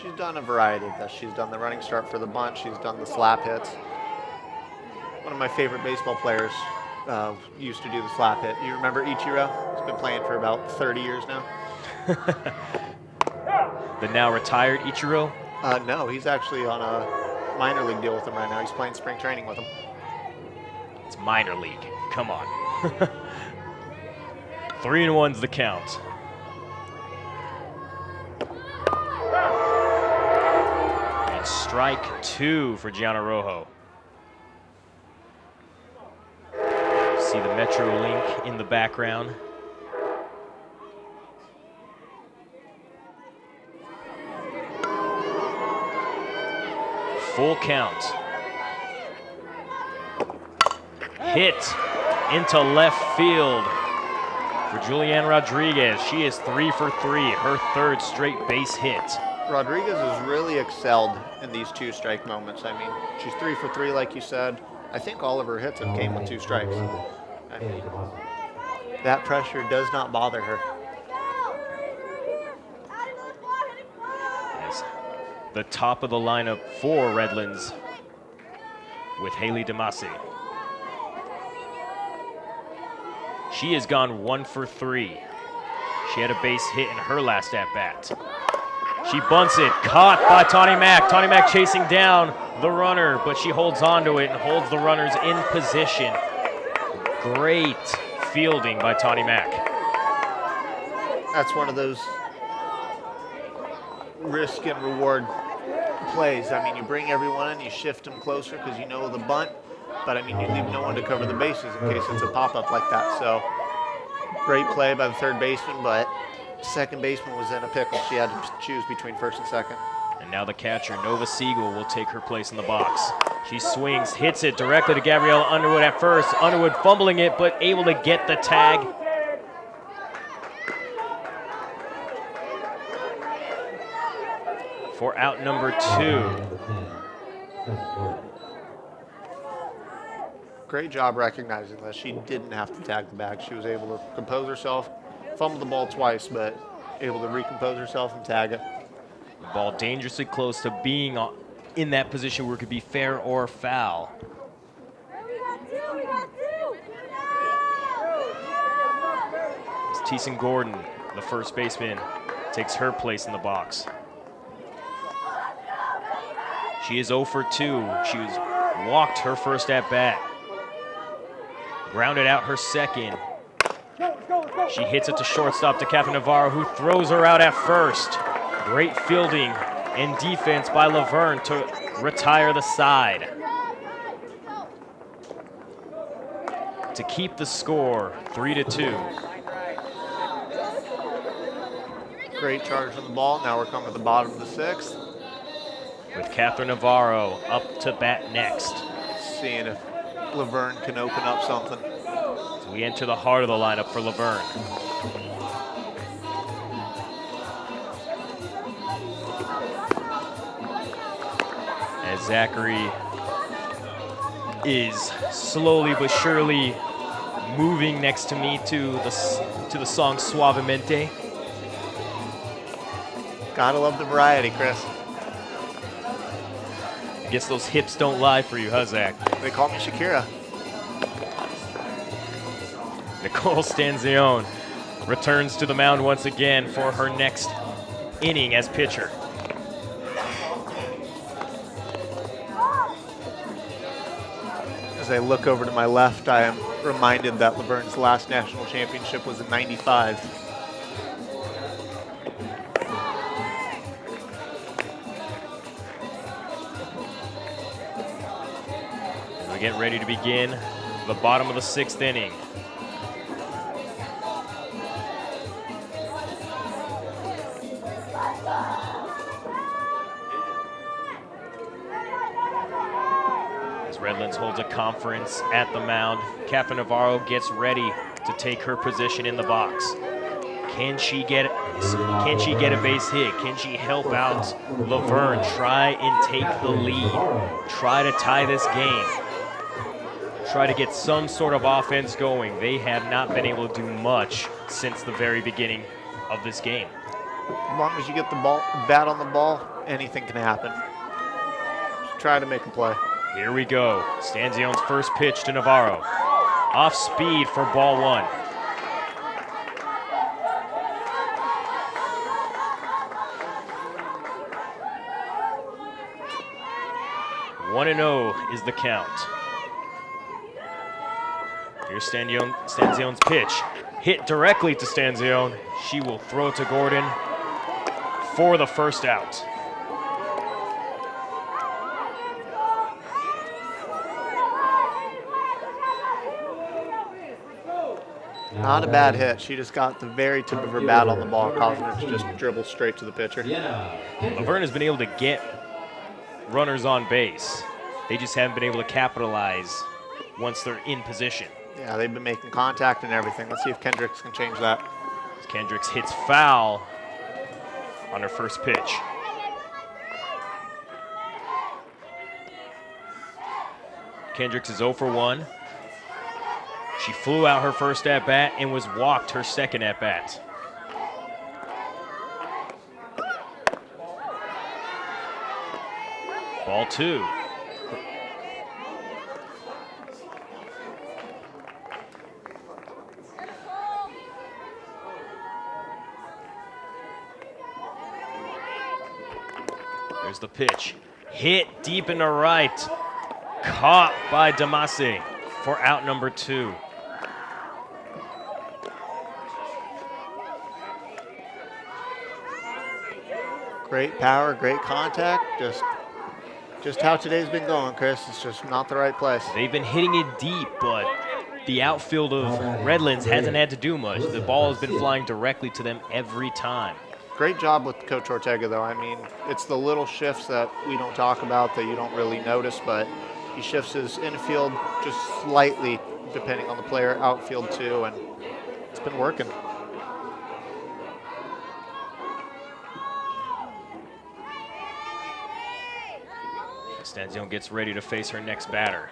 She's done a variety of this. She's done the running start for the bunt. She's done the slap hits. One of my favorite baseball players used to do the slap hit. You remember Ichiro? He's been playing for about 30 years now. The now retired Ichiro? No, he's actually on a minor league deal with him right now. He's playing spring training with him. It's minor league. Come on. 3-1's the count. And strike 2 for Gianna Rojo. See the Metro Link in the background. Full count. Hit into left field for Julianne Rodriguez. She is 3 for 3, her 3rd straight base hit. Rodriguez has really excelled in these 2-strike moments. I mean, she's 3 for 3, like you said. I think all of her hits have came with 2 strikes. I mean, that pressure does not bother her. As the top of the lineup for Redlands with Haley DeMasi. She has gone 1 for 3. She had a base hit in her last at-bat. She bunts it, caught by Tawny Mack. Tawny Mack chasing down the runner, but she holds onto it and holds the runners in position. Great fielding by Tawny Mack. That's one of those risk and reward plays. I mean, you bring everyone in, you shift them closer because you know the bunt, but I mean, you leave no one to cover the bases in case it's a pop-up like that. So, great play by the 3rd baseman, but second baseman was in a pickle. She had to choose between 1st and 2nd. And now the catcher, Nova Siegel, will take her place in the box. She swings, hits it directly to Gabriella Underwood at first. Underwood fumbling it, but able to get the tag. For out number 2. Great job recognizing that she didn't have to tag the bag. She was able to compose herself, fumble the ball twice, but able to recompose herself and tag it. The ball dangerously close to being in that position where it could be fair or foul. As Teeson Gordon, the first baseman, takes her place in the box. She is 0 for 2. She was walked her first at-bat. Grounded out her second. She hits it to shortstop to Catherine Navarro, who throws her out at first. Great fielding and defense by Laverne to retire the side. To keep the score 3-2. Great charge on the ball. Now we're coming to the bottom of the 6th. With Catherine Navarro up to bat next. Seeing if Laverne can open up something. So we enter the heart of the lineup for Laverne. As Zachary is slowly but surely moving next to me to the song Suavemente. Gotta love the variety, Chris. Guess those hips don't lie for you, huh, Zach? They call me Shakira. Nicole Stanzione returns to the mound once again for her next inning as pitcher. As I look over to my left, I am reminded that Laverne's last national championship was in '95. As we get ready to begin the bottom of the 6th inning. Redlands holds a conference at the mound. Catherine Navarro gets ready to take her position in the box. Can she get a base hit? Can she help out Laverne? Try and take the lead. Try to tie this game. Try to get some sort of offense going. They have not been able to do much since the very beginning of this game. As long as you get the bat on the ball, anything can happen. Just try to make a play. Here we go. Stanzione's first pitch to Navarro. Off speed for ball one. One and 0 is the count. Here's Stanzione's pitch. Hit directly to Stanzione. She will throw it to Gordon for the first out. Not a bad hit. She just got the very tip of her bat on the ball, causing her to just dribble straight to the pitcher. Laverne has been able to get runners on base. They just haven't been able to capitalize once they're in position. Yeah, they've been making contact and everything. Let's see if Kendricks can change that. Kendricks hits foul on her first pitch. Kendricks is 0 for 1. She flew out her first at-bat and was walked her second at-bat. Ball 2. There's the pitch. Hit deep into right. Caught by Damase for out number 2. Great power, great contact. Just how today's been going, Chris. It's just not the right place. They've been hitting it deep, but the outfield of Redlands hasn't had to do much. The ball has been flying directly to them every time. Great job with Coach Ortega, though. I mean, it's the little shifts that we don't talk about that you don't really notice, but he shifts his infield just slightly, depending on the player, outfield too, and it's been working. Stanzione gets ready to face her next batter.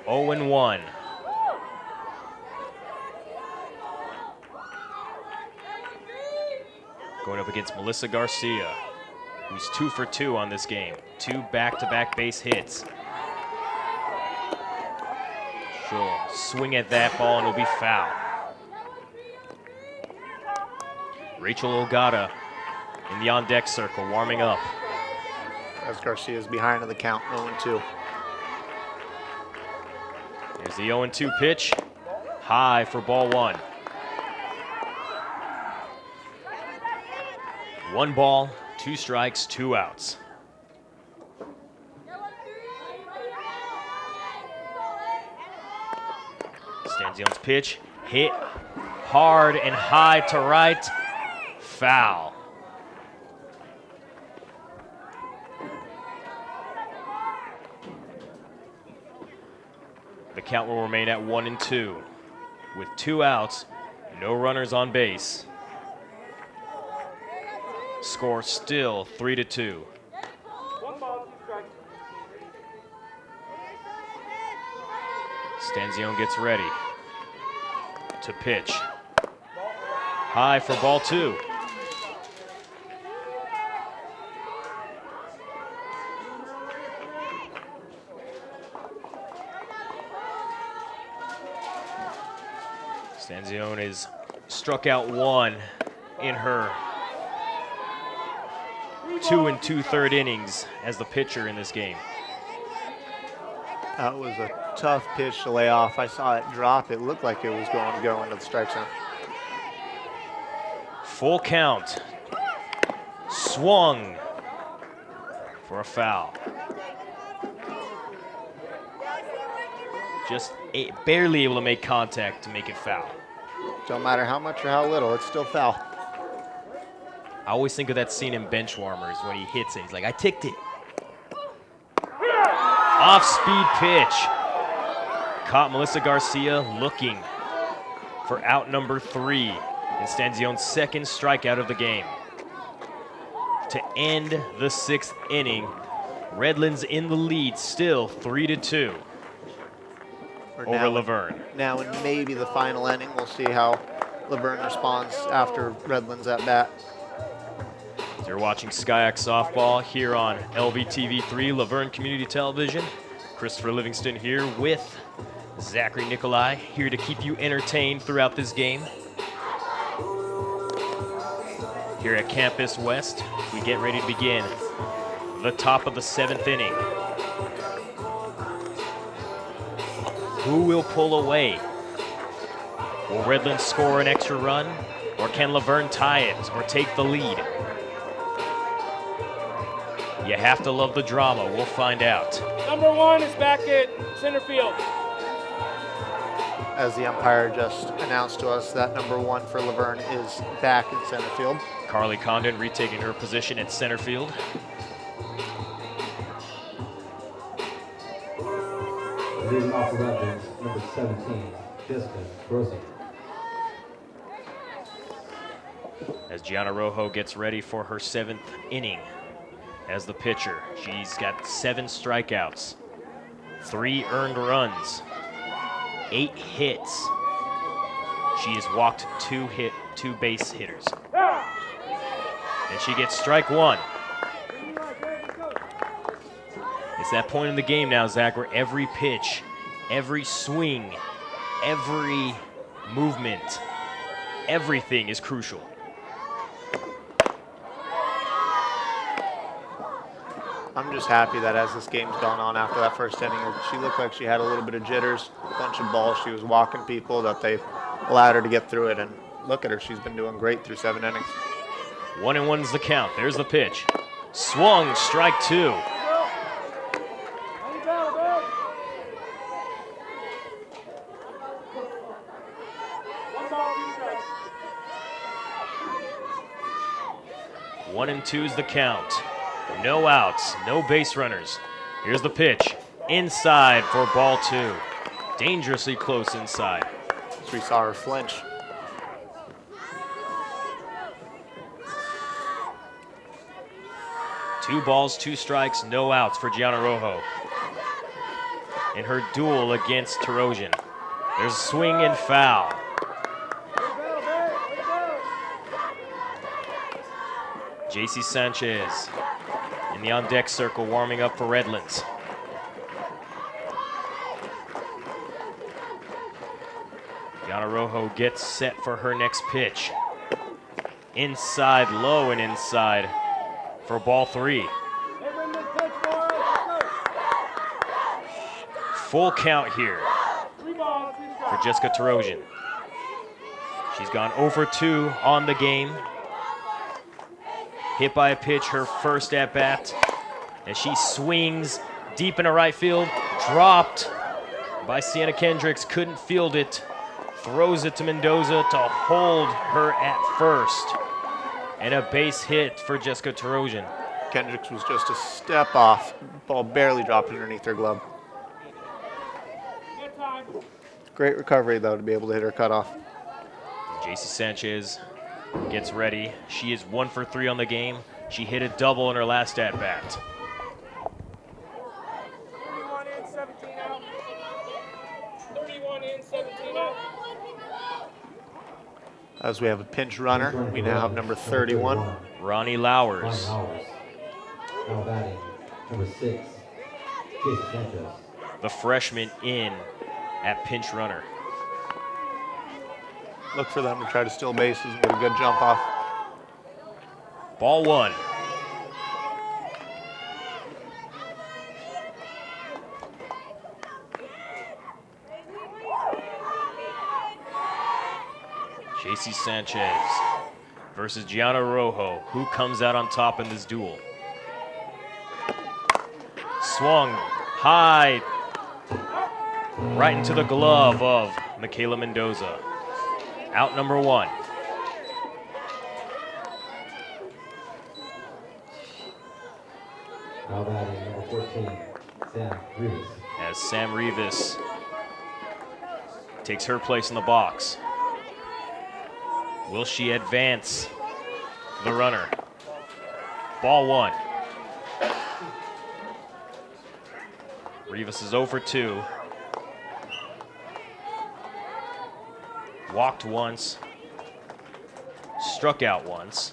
0-1. Going up against Melissa Garcia, who's 2 for 2 on this game. 2 back-to-back base hits. She'll swing at that ball and it'll be foul. Rachel Ogata in the on-deck circle, warming up. As Garcia's behind in the count, 0-2. Here's the 0-2 pitch. High for ball 1. 1 ball, 2 strikes, 2 outs. Stanzione's pitch, hit hard and high to right, foul. The count will remain at 1-2. With 2 outs, no runners on base. Score still 3-2. 1 ball, 2 strikes. Stanzione gets ready to pitch. High for ball 2. Stanzione is struck out 1 in her 2 2/3 innings as the pitcher in this game. That was a tough pitch to lay off. I saw it drop. It looked like it was going to go into the strike zone. Full count. Swung for a foul. Just barely able to make contact to make it foul. Don't matter how much or how little, it's still foul. I always think of that scene in Benchwarmers when he hits it. He's like, I ticked it. Off-speed pitch. Caught Melissa Garcia looking for out number 3 and Stanzione's second strikeout of the game. To end the 6th inning, Redlands in the lead, still 3-2 over Laverne. Now in maybe the final inning, we'll see how Laverne responds after Redlands at bat. You're watching SCIAC Softball here on LVTV3, Laverne Community Television. Christopher Livingston here with Zachary Nikolai, here to keep you entertained throughout this game. Here at Campus West, we get ready to begin the top of the 7th inning. Who will pull away? Will Redlands score an extra run, or can Laverne tie it or take the lead? You have to love the drama. We'll find out. Number 1 is back at center field. As the umpire just announced to us, that number 1 for Laverne is back in center field. Carly Condon retaking her position at center field. Leading off the Redlands, number 17, Jessica Grossy. As Gianna Rojo gets ready for her 7th inning as the pitcher. She's got 7 strikeouts, 3 earned runs, 8 hits. She has walked 2 base hitters. And she gets strike 1. It's that point in the game now, Zach, where every pitch, every swing, every movement, everything is crucial. I'm just happy that as this game's gone on after that first inning, she looked like she had a little bit of jitters, a bunch of balls. She was walking people, that they allowed her to get through it. And look at her, she's been doing great through 7 innings. 1-1's the count. There's the pitch. Swung, strike 2. One and 2's the count. No outs, no base runners. Here's the pitch. Inside for ball 2. Dangerously close inside. As we saw her flinch. Two balls, 2 strikes, no outs for Gianna Rojo. In her duel against Tarosian. There's a swing and foul. JC Sanchez in the on-deck circle warming up for Redlands. Gianna Rojo gets set for her next pitch. Inside, low and inside for ball 3. Full count here for Jessica Tarosian. She's gone over 2 on the game. Hit by a pitch, her first at-bat, as she swings deep into right field. Dropped by Sienna Kendricks, couldn't field it. Throws it to Mendoza to hold her at first. And a base hit for Jessica Tarosian. Kendricks was just a step off. Ball barely dropped underneath her glove. Great recovery, though, to be able to hit her cutoff. JC Sanchez gets ready. She is 1 for 3 on the game. She hit a double in her last at-bat. 31 in, 17 out. 31 in, 17 out. As we have a pinch runner, we now have number 31. Ronnie Lowers. Now batting, number 6, Jason Sanchez. The freshman in at pinch runner. Look for them to try to steal bases and get a good jump off. Ball 1. JC Sanchez versus Gianna Rojo. Who comes out on top in this duel? Swung high, right into the glove of Michaela Mendoza. Out number 1. Now batting, number 14, Sam Rivas. As Sam Rivas takes her place in the box. Will she advance the runner? Ball 1. Rivas is 0 for 2. Walked once, struck out once.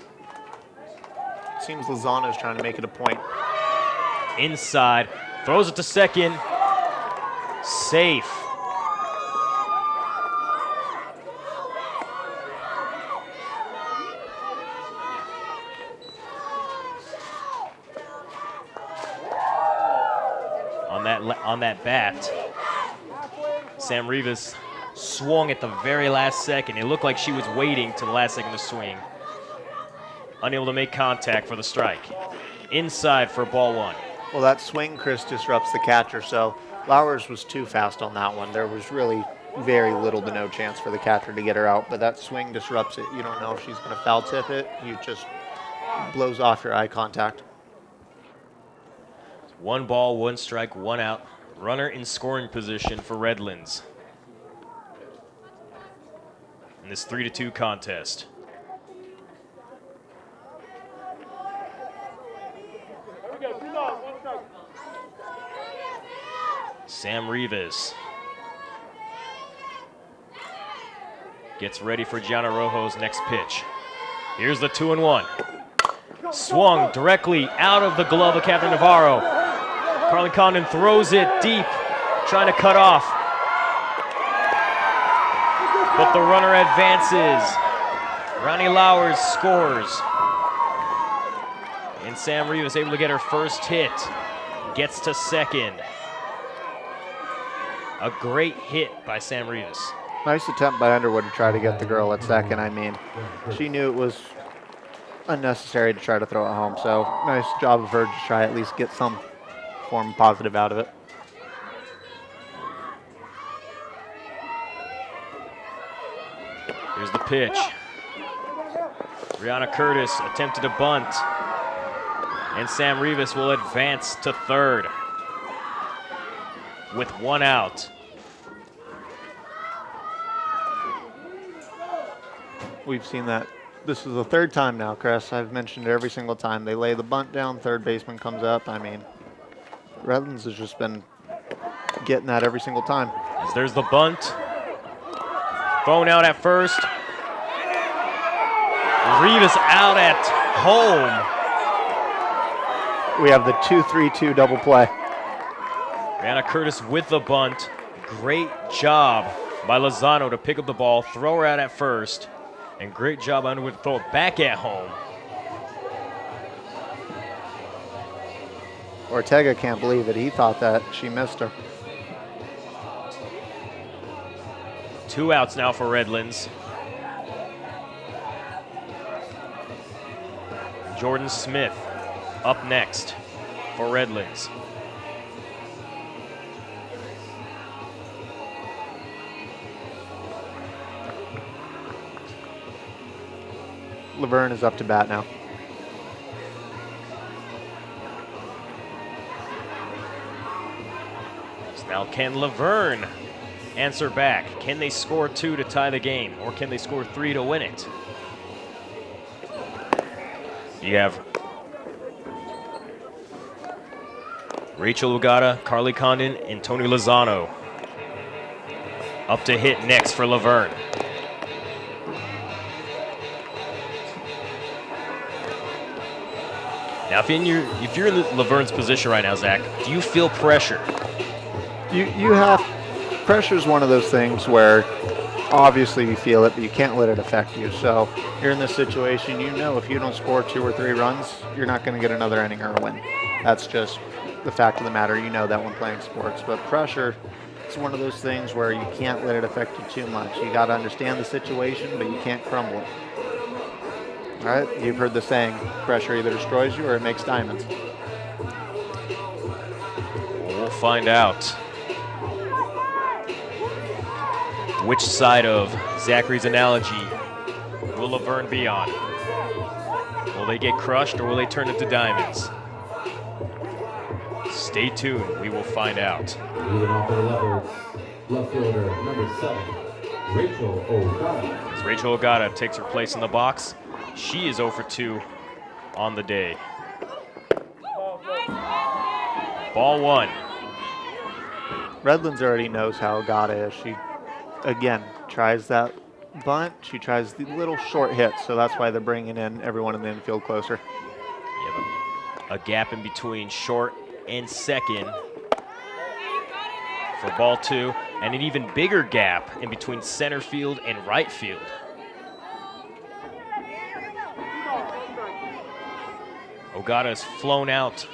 seems Lozano's trying to make it a point. Inside, throws it to second. Safe. On that bat, Sam Rivas swung at the very last second. It looked like she was waiting to the last second to swing. Unable to make contact for the strike. Inside for ball one. Well, that swing, Chris, disrupts the catcher, so Lowers was too fast on that one. There was really very little to no chance for the catcher to get her out, but that swing disrupts it. You don't know if she's going to foul tip it. You just blows off your eye contact. 1 ball, 1 strike, 1 out. Runner in scoring position for Redlands in this 3-2 contest. Sam Rivas gets ready for Gianna Rojo's next pitch. Here's the 2-1. Swung directly out of the glove of Catherine Navarro. Carly Condon throws it deep, trying to cut off. But the runner advances. Ronnie Lowers scores. And Sam Rivas able to get her first hit. Gets to second. A great hit by Sam Rivas. Nice attempt by Underwood to try to get the girl at second. I mean, she knew it was unnecessary to try to throw it home, so nice job of her to try at least get some form positive out of it. Here's the pitch. Brianna Curtis attempted to bunt, and Sam Rivas will advance to third with 1 out. We've seen that. This is the 3rd time now, Chris. I've mentioned it every single time. They lay the bunt down, third baseman comes up. I mean, Redlands has just been getting that every single time. As there's the bunt. Thrown out at first. Rivas out at home. We have the 2-3-2 double play. Brianna Curtis with the bunt. Great job by Lozano to pick up the ball, throw her out at first, and great job by Underwood to throw it back at home. Ortega can't believe it. He thought that she missed her. 2 outs now for Redlands. Jordan Smith up next for Redlands. Laverne is up to bat now. So now can Laverne answer back? Can they score 2 to tie the game, or can they score 3 to win it? You have Rachel Ugata, Carly Condon, and Tony Lozano up to hit next for Laverne. Now, if you're in Laverne's position right now, Zach, do you feel pressure? You have pressure is one of those things where obviously you feel it, but you can't let it affect you. So you're in this situation, you know if you don't score 2 or 3 runs, you're not going to get another inning or a win. That's just the fact of the matter. You know that when playing sports. But pressure is one of those things where you can't let it affect you too much. You got to understand the situation, but you can't crumble it. All right, you've heard the saying, pressure either destroys you or it makes diamonds. We'll find out which side of Zachary's analogy will Laverne be on. Will they get crushed or will they turn into diamonds? Stay tuned, we will find out. Leading off the levels, left fielder number 7, Rachel Ogata. As Rachel Ogata takes her place in the box, she is 0 for 2 on the day. Ball 1. Redlands already knows how Ogata is. She, again, tries that bunt. She tries the little short hits, so that's why they're bringing in everyone in the infield closer. A gap in between short and second for ball 2, and an even bigger gap in between center field and right field. Ogata has flown out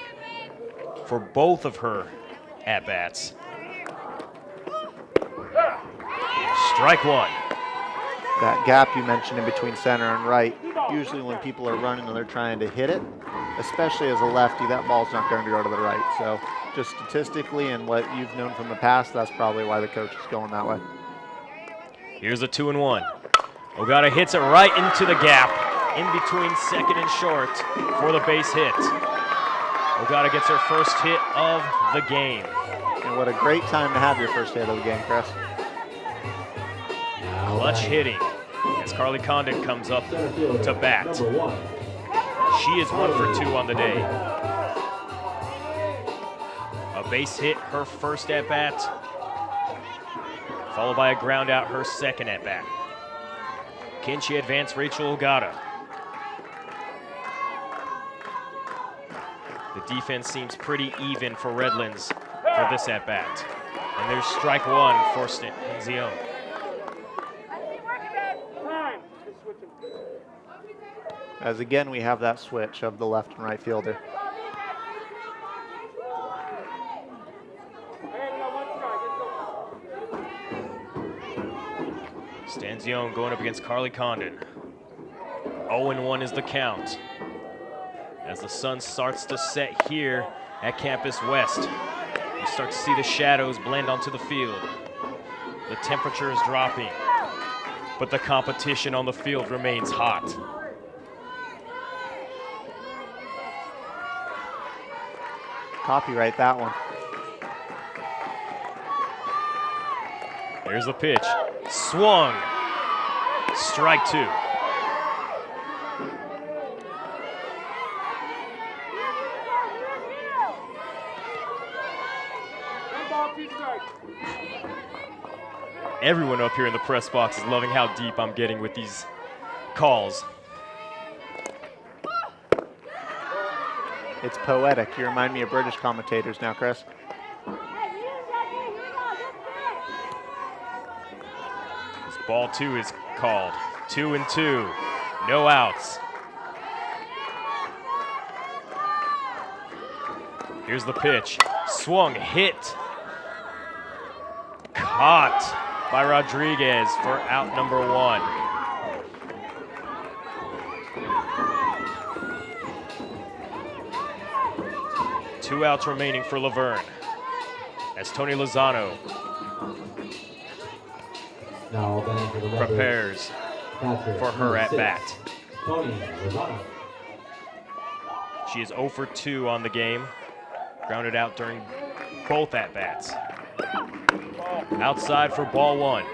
for both of her at-bats. Strike 1. That gap you mentioned in between center and right, usually when people are running and they're trying to hit it, especially as a lefty, that ball's not going to go to the right. So just statistically and what you've known from the past, that's probably why the coach is going that way. Here's a 2-1. Ogata hits it right into the gap in between second and short for the base hit. Ogata gets her first hit of the game. And what a great time to have your first hit of the game, Chris. Clutch hitting as Carly Condon comes up to bat. Number 1. She is 1 for 2 on the day. A base hit, her first at-bat, followed by a ground out, her second at-bat. Can she advance Rachel Ogata? The defense seems pretty even for Redlands for this at-bat. And there's strike 1 for Stanzione. As again, we have that switch of the left and right fielder. Stanzione going up against Carly Condon. 0-1 is the count. As the sun starts to set here at Campus West, you start to see the shadows blend onto the field. The temperature is dropping, but the competition on the field remains hot. Copyright that one. There's the pitch. Swung. Strike 2. Everyone up here in the press box is loving how deep I'm getting with these calls. It's poetic. You remind me of British commentators now, Chris. This ball 2 is called. 2-2. No outs. Here's the pitch. Swung, hit. Caught by Rodriguez for out number 1. Two outs remaining for Laverne as Tony Lozano Now batting for the Leopards, prepares catcher, for her number at 6, bat. Tony Lozano. She is 0 for 2 on the game, grounded out during both at bats. Outside for ball 1.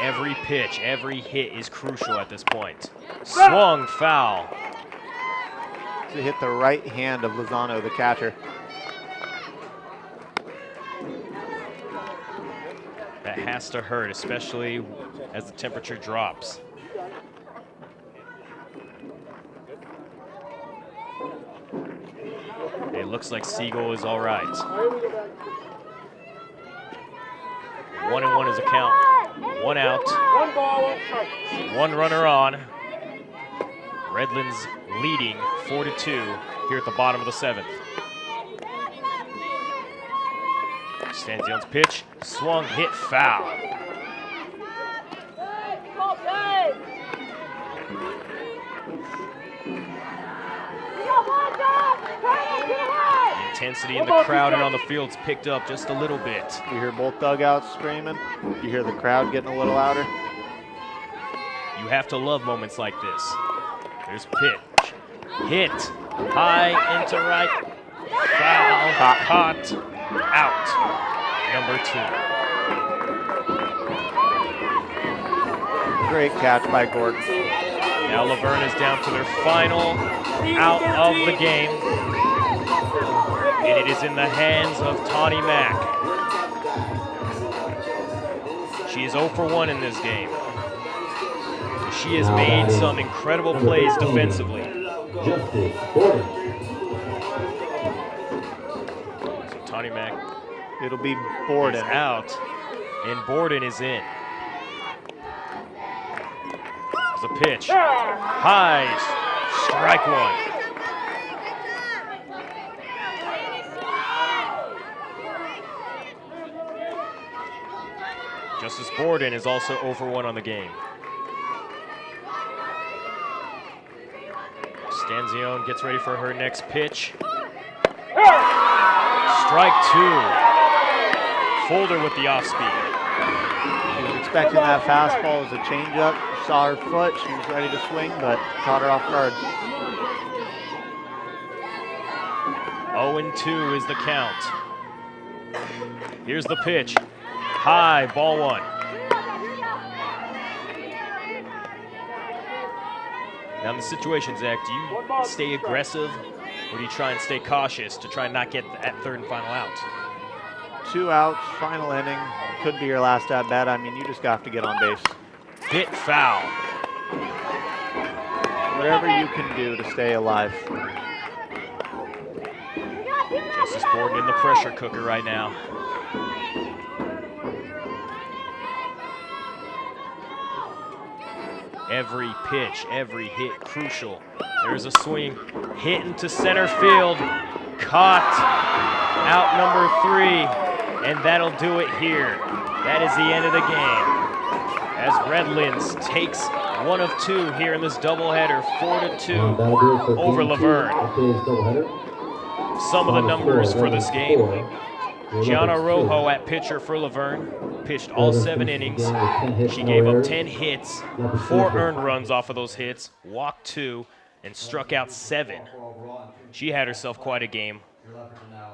Every pitch, every hit is crucial at this point. Swung foul. To hit the right hand of Lozano, the catcher. That has to hurt, especially as the temperature drops. It looks like Siegel is all right. 1-1 is a count. 1 out. 1 ball, 1 strike. 1 runner on. Redlands leading 4-2 here at the bottom of the 7th. Stanzione's pitch, swung, hit, foul. Intensity in the crowd and on the field's picked up just a little bit. You hear both dugouts screaming. You hear the crowd getting a little louder. You have to love moments like this. There's pitch, hit, high into right, foul, caught, out, number 2. Great catch by Gordon. Now Laverne is down to their final out of the game. And it is in the hands of Tawny Mack. She is 0 for 1 in this game. She has made some incredible plays defensively. Justice Gordon. So Tawny Mac It'll be is Borden. out, and Borden is in. There's a pitch. High, strike one. Justice Borden is also 0 for 1 on the game. Stanzione gets ready for her next pitch. Strike 2. Folder with the off speed. She was expecting that fastball as a changeup. Saw her foot. She was ready to swing, but caught her off guard. 0-2 is the count. Here's the pitch. High, ball 1. Now in the situation, Zach, do you stay aggressive or do you try and stay cautious to try and not get that third and final out? 2 outs, final inning. Could be your last at bat. I mean, you just have to get on base. Hit foul. Whatever you can do to stay alive. Justice Borden in the pressure cooker right now. Every pitch, every hit, crucial. There's a swing, hit into center field, caught, out number 3, and that'll do it here. That is the end of the game. As Redlands takes 1 of 2 here in this doubleheader, 4-2 over Laverne. Some of the numbers for this game. Gianna Rojo at pitcher for Laverne pitched all 7 innings. She gave up 10 hits, 4 earned runs off of those hits, walked 2, and struck out 7. She had herself quite a game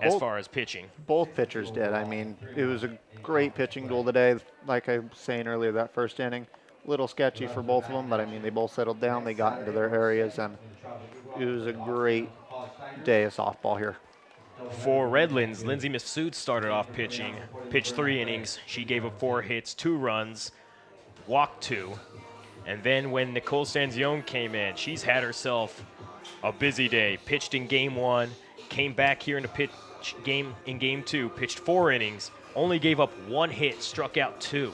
as far as pitching. Both pitchers did. I mean, it was a great pitching duel today. Like I was saying earlier, that first inning, a little sketchy for both of them, but I mean, they both settled down. They got into their areas, and it was a great day of softball here. For Redlands, Lindsay Massoud started off pitching, pitched 3 innings. She gave up 4 hits, 2 runs, walked 2. And then when Nicole Stanzione came in, she's had herself a busy day. Pitched in game 1, came back here in the game 2, pitched 4 innings, only gave up 1 hit, struck out 2.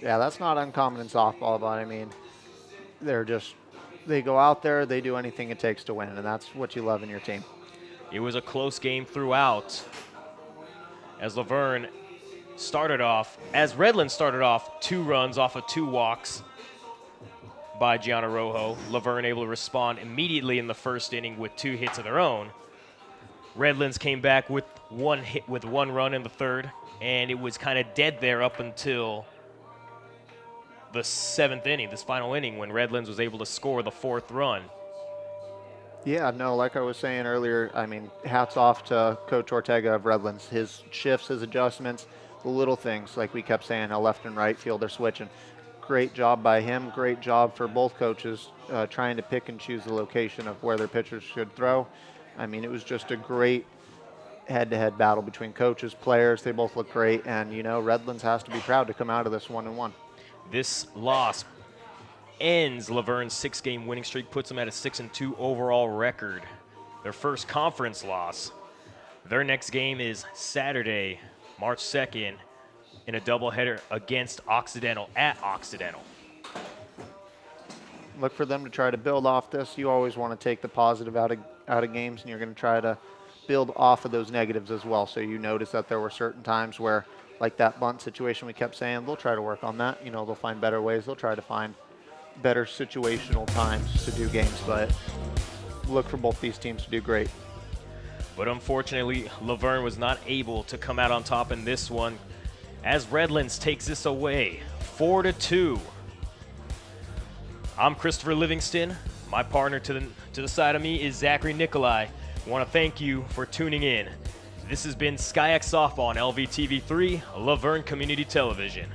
Yeah, that's not uncommon in softball, but I mean, they go out there, they do anything it takes to win, and that's what you love in your team. It was a close game throughout as Redlands started off 2 runs off of 2 walks by Gianna Rojo. Laverne able to respond immediately in the first inning with 2 hits of their own. Redlands came back with 1 hit with 1 run in the third, and it was kind of dead there up until the 7th inning, this final inning, when Redlands was able to score the 4th run. Yeah, no, like I was saying earlier, I mean, hats off to Coach Ortega of Redlands. His shifts, his adjustments, the little things, like we kept saying, how left and right field they're switching. Great job by him, great job for both coaches trying to pick and choose the location of where their pitchers should throw. I mean, it was just a great head-to-head battle between coaches, players. They both look great, and, you know, Redlands has to be proud to come out of this 1-1. This loss ends Laverne's 6-game winning streak, puts them at a 6-2 overall record. Their first conference loss. Their next game is Saturday, March 2nd, in a doubleheader against Occidental at Occidental. Look for them to try to build off this. You always want to take the positive out of games, and you're going to try to build off of those negatives as well. So you notice that there were certain times where, like that bunt situation we kept saying, they'll try to work on that. You know, they'll find better ways. They'll try to find better situational times to do games, but look for both these teams to do great. But unfortunately, Laverne was not able to come out on top in this one as Redlands takes this away, 4-2. I'm Christopher Livingston. My partner to the side of me is Zachary Nikolai. I want to thank you for tuning in. This has been SkyX Softball on LVTV3, Laverne Community Television.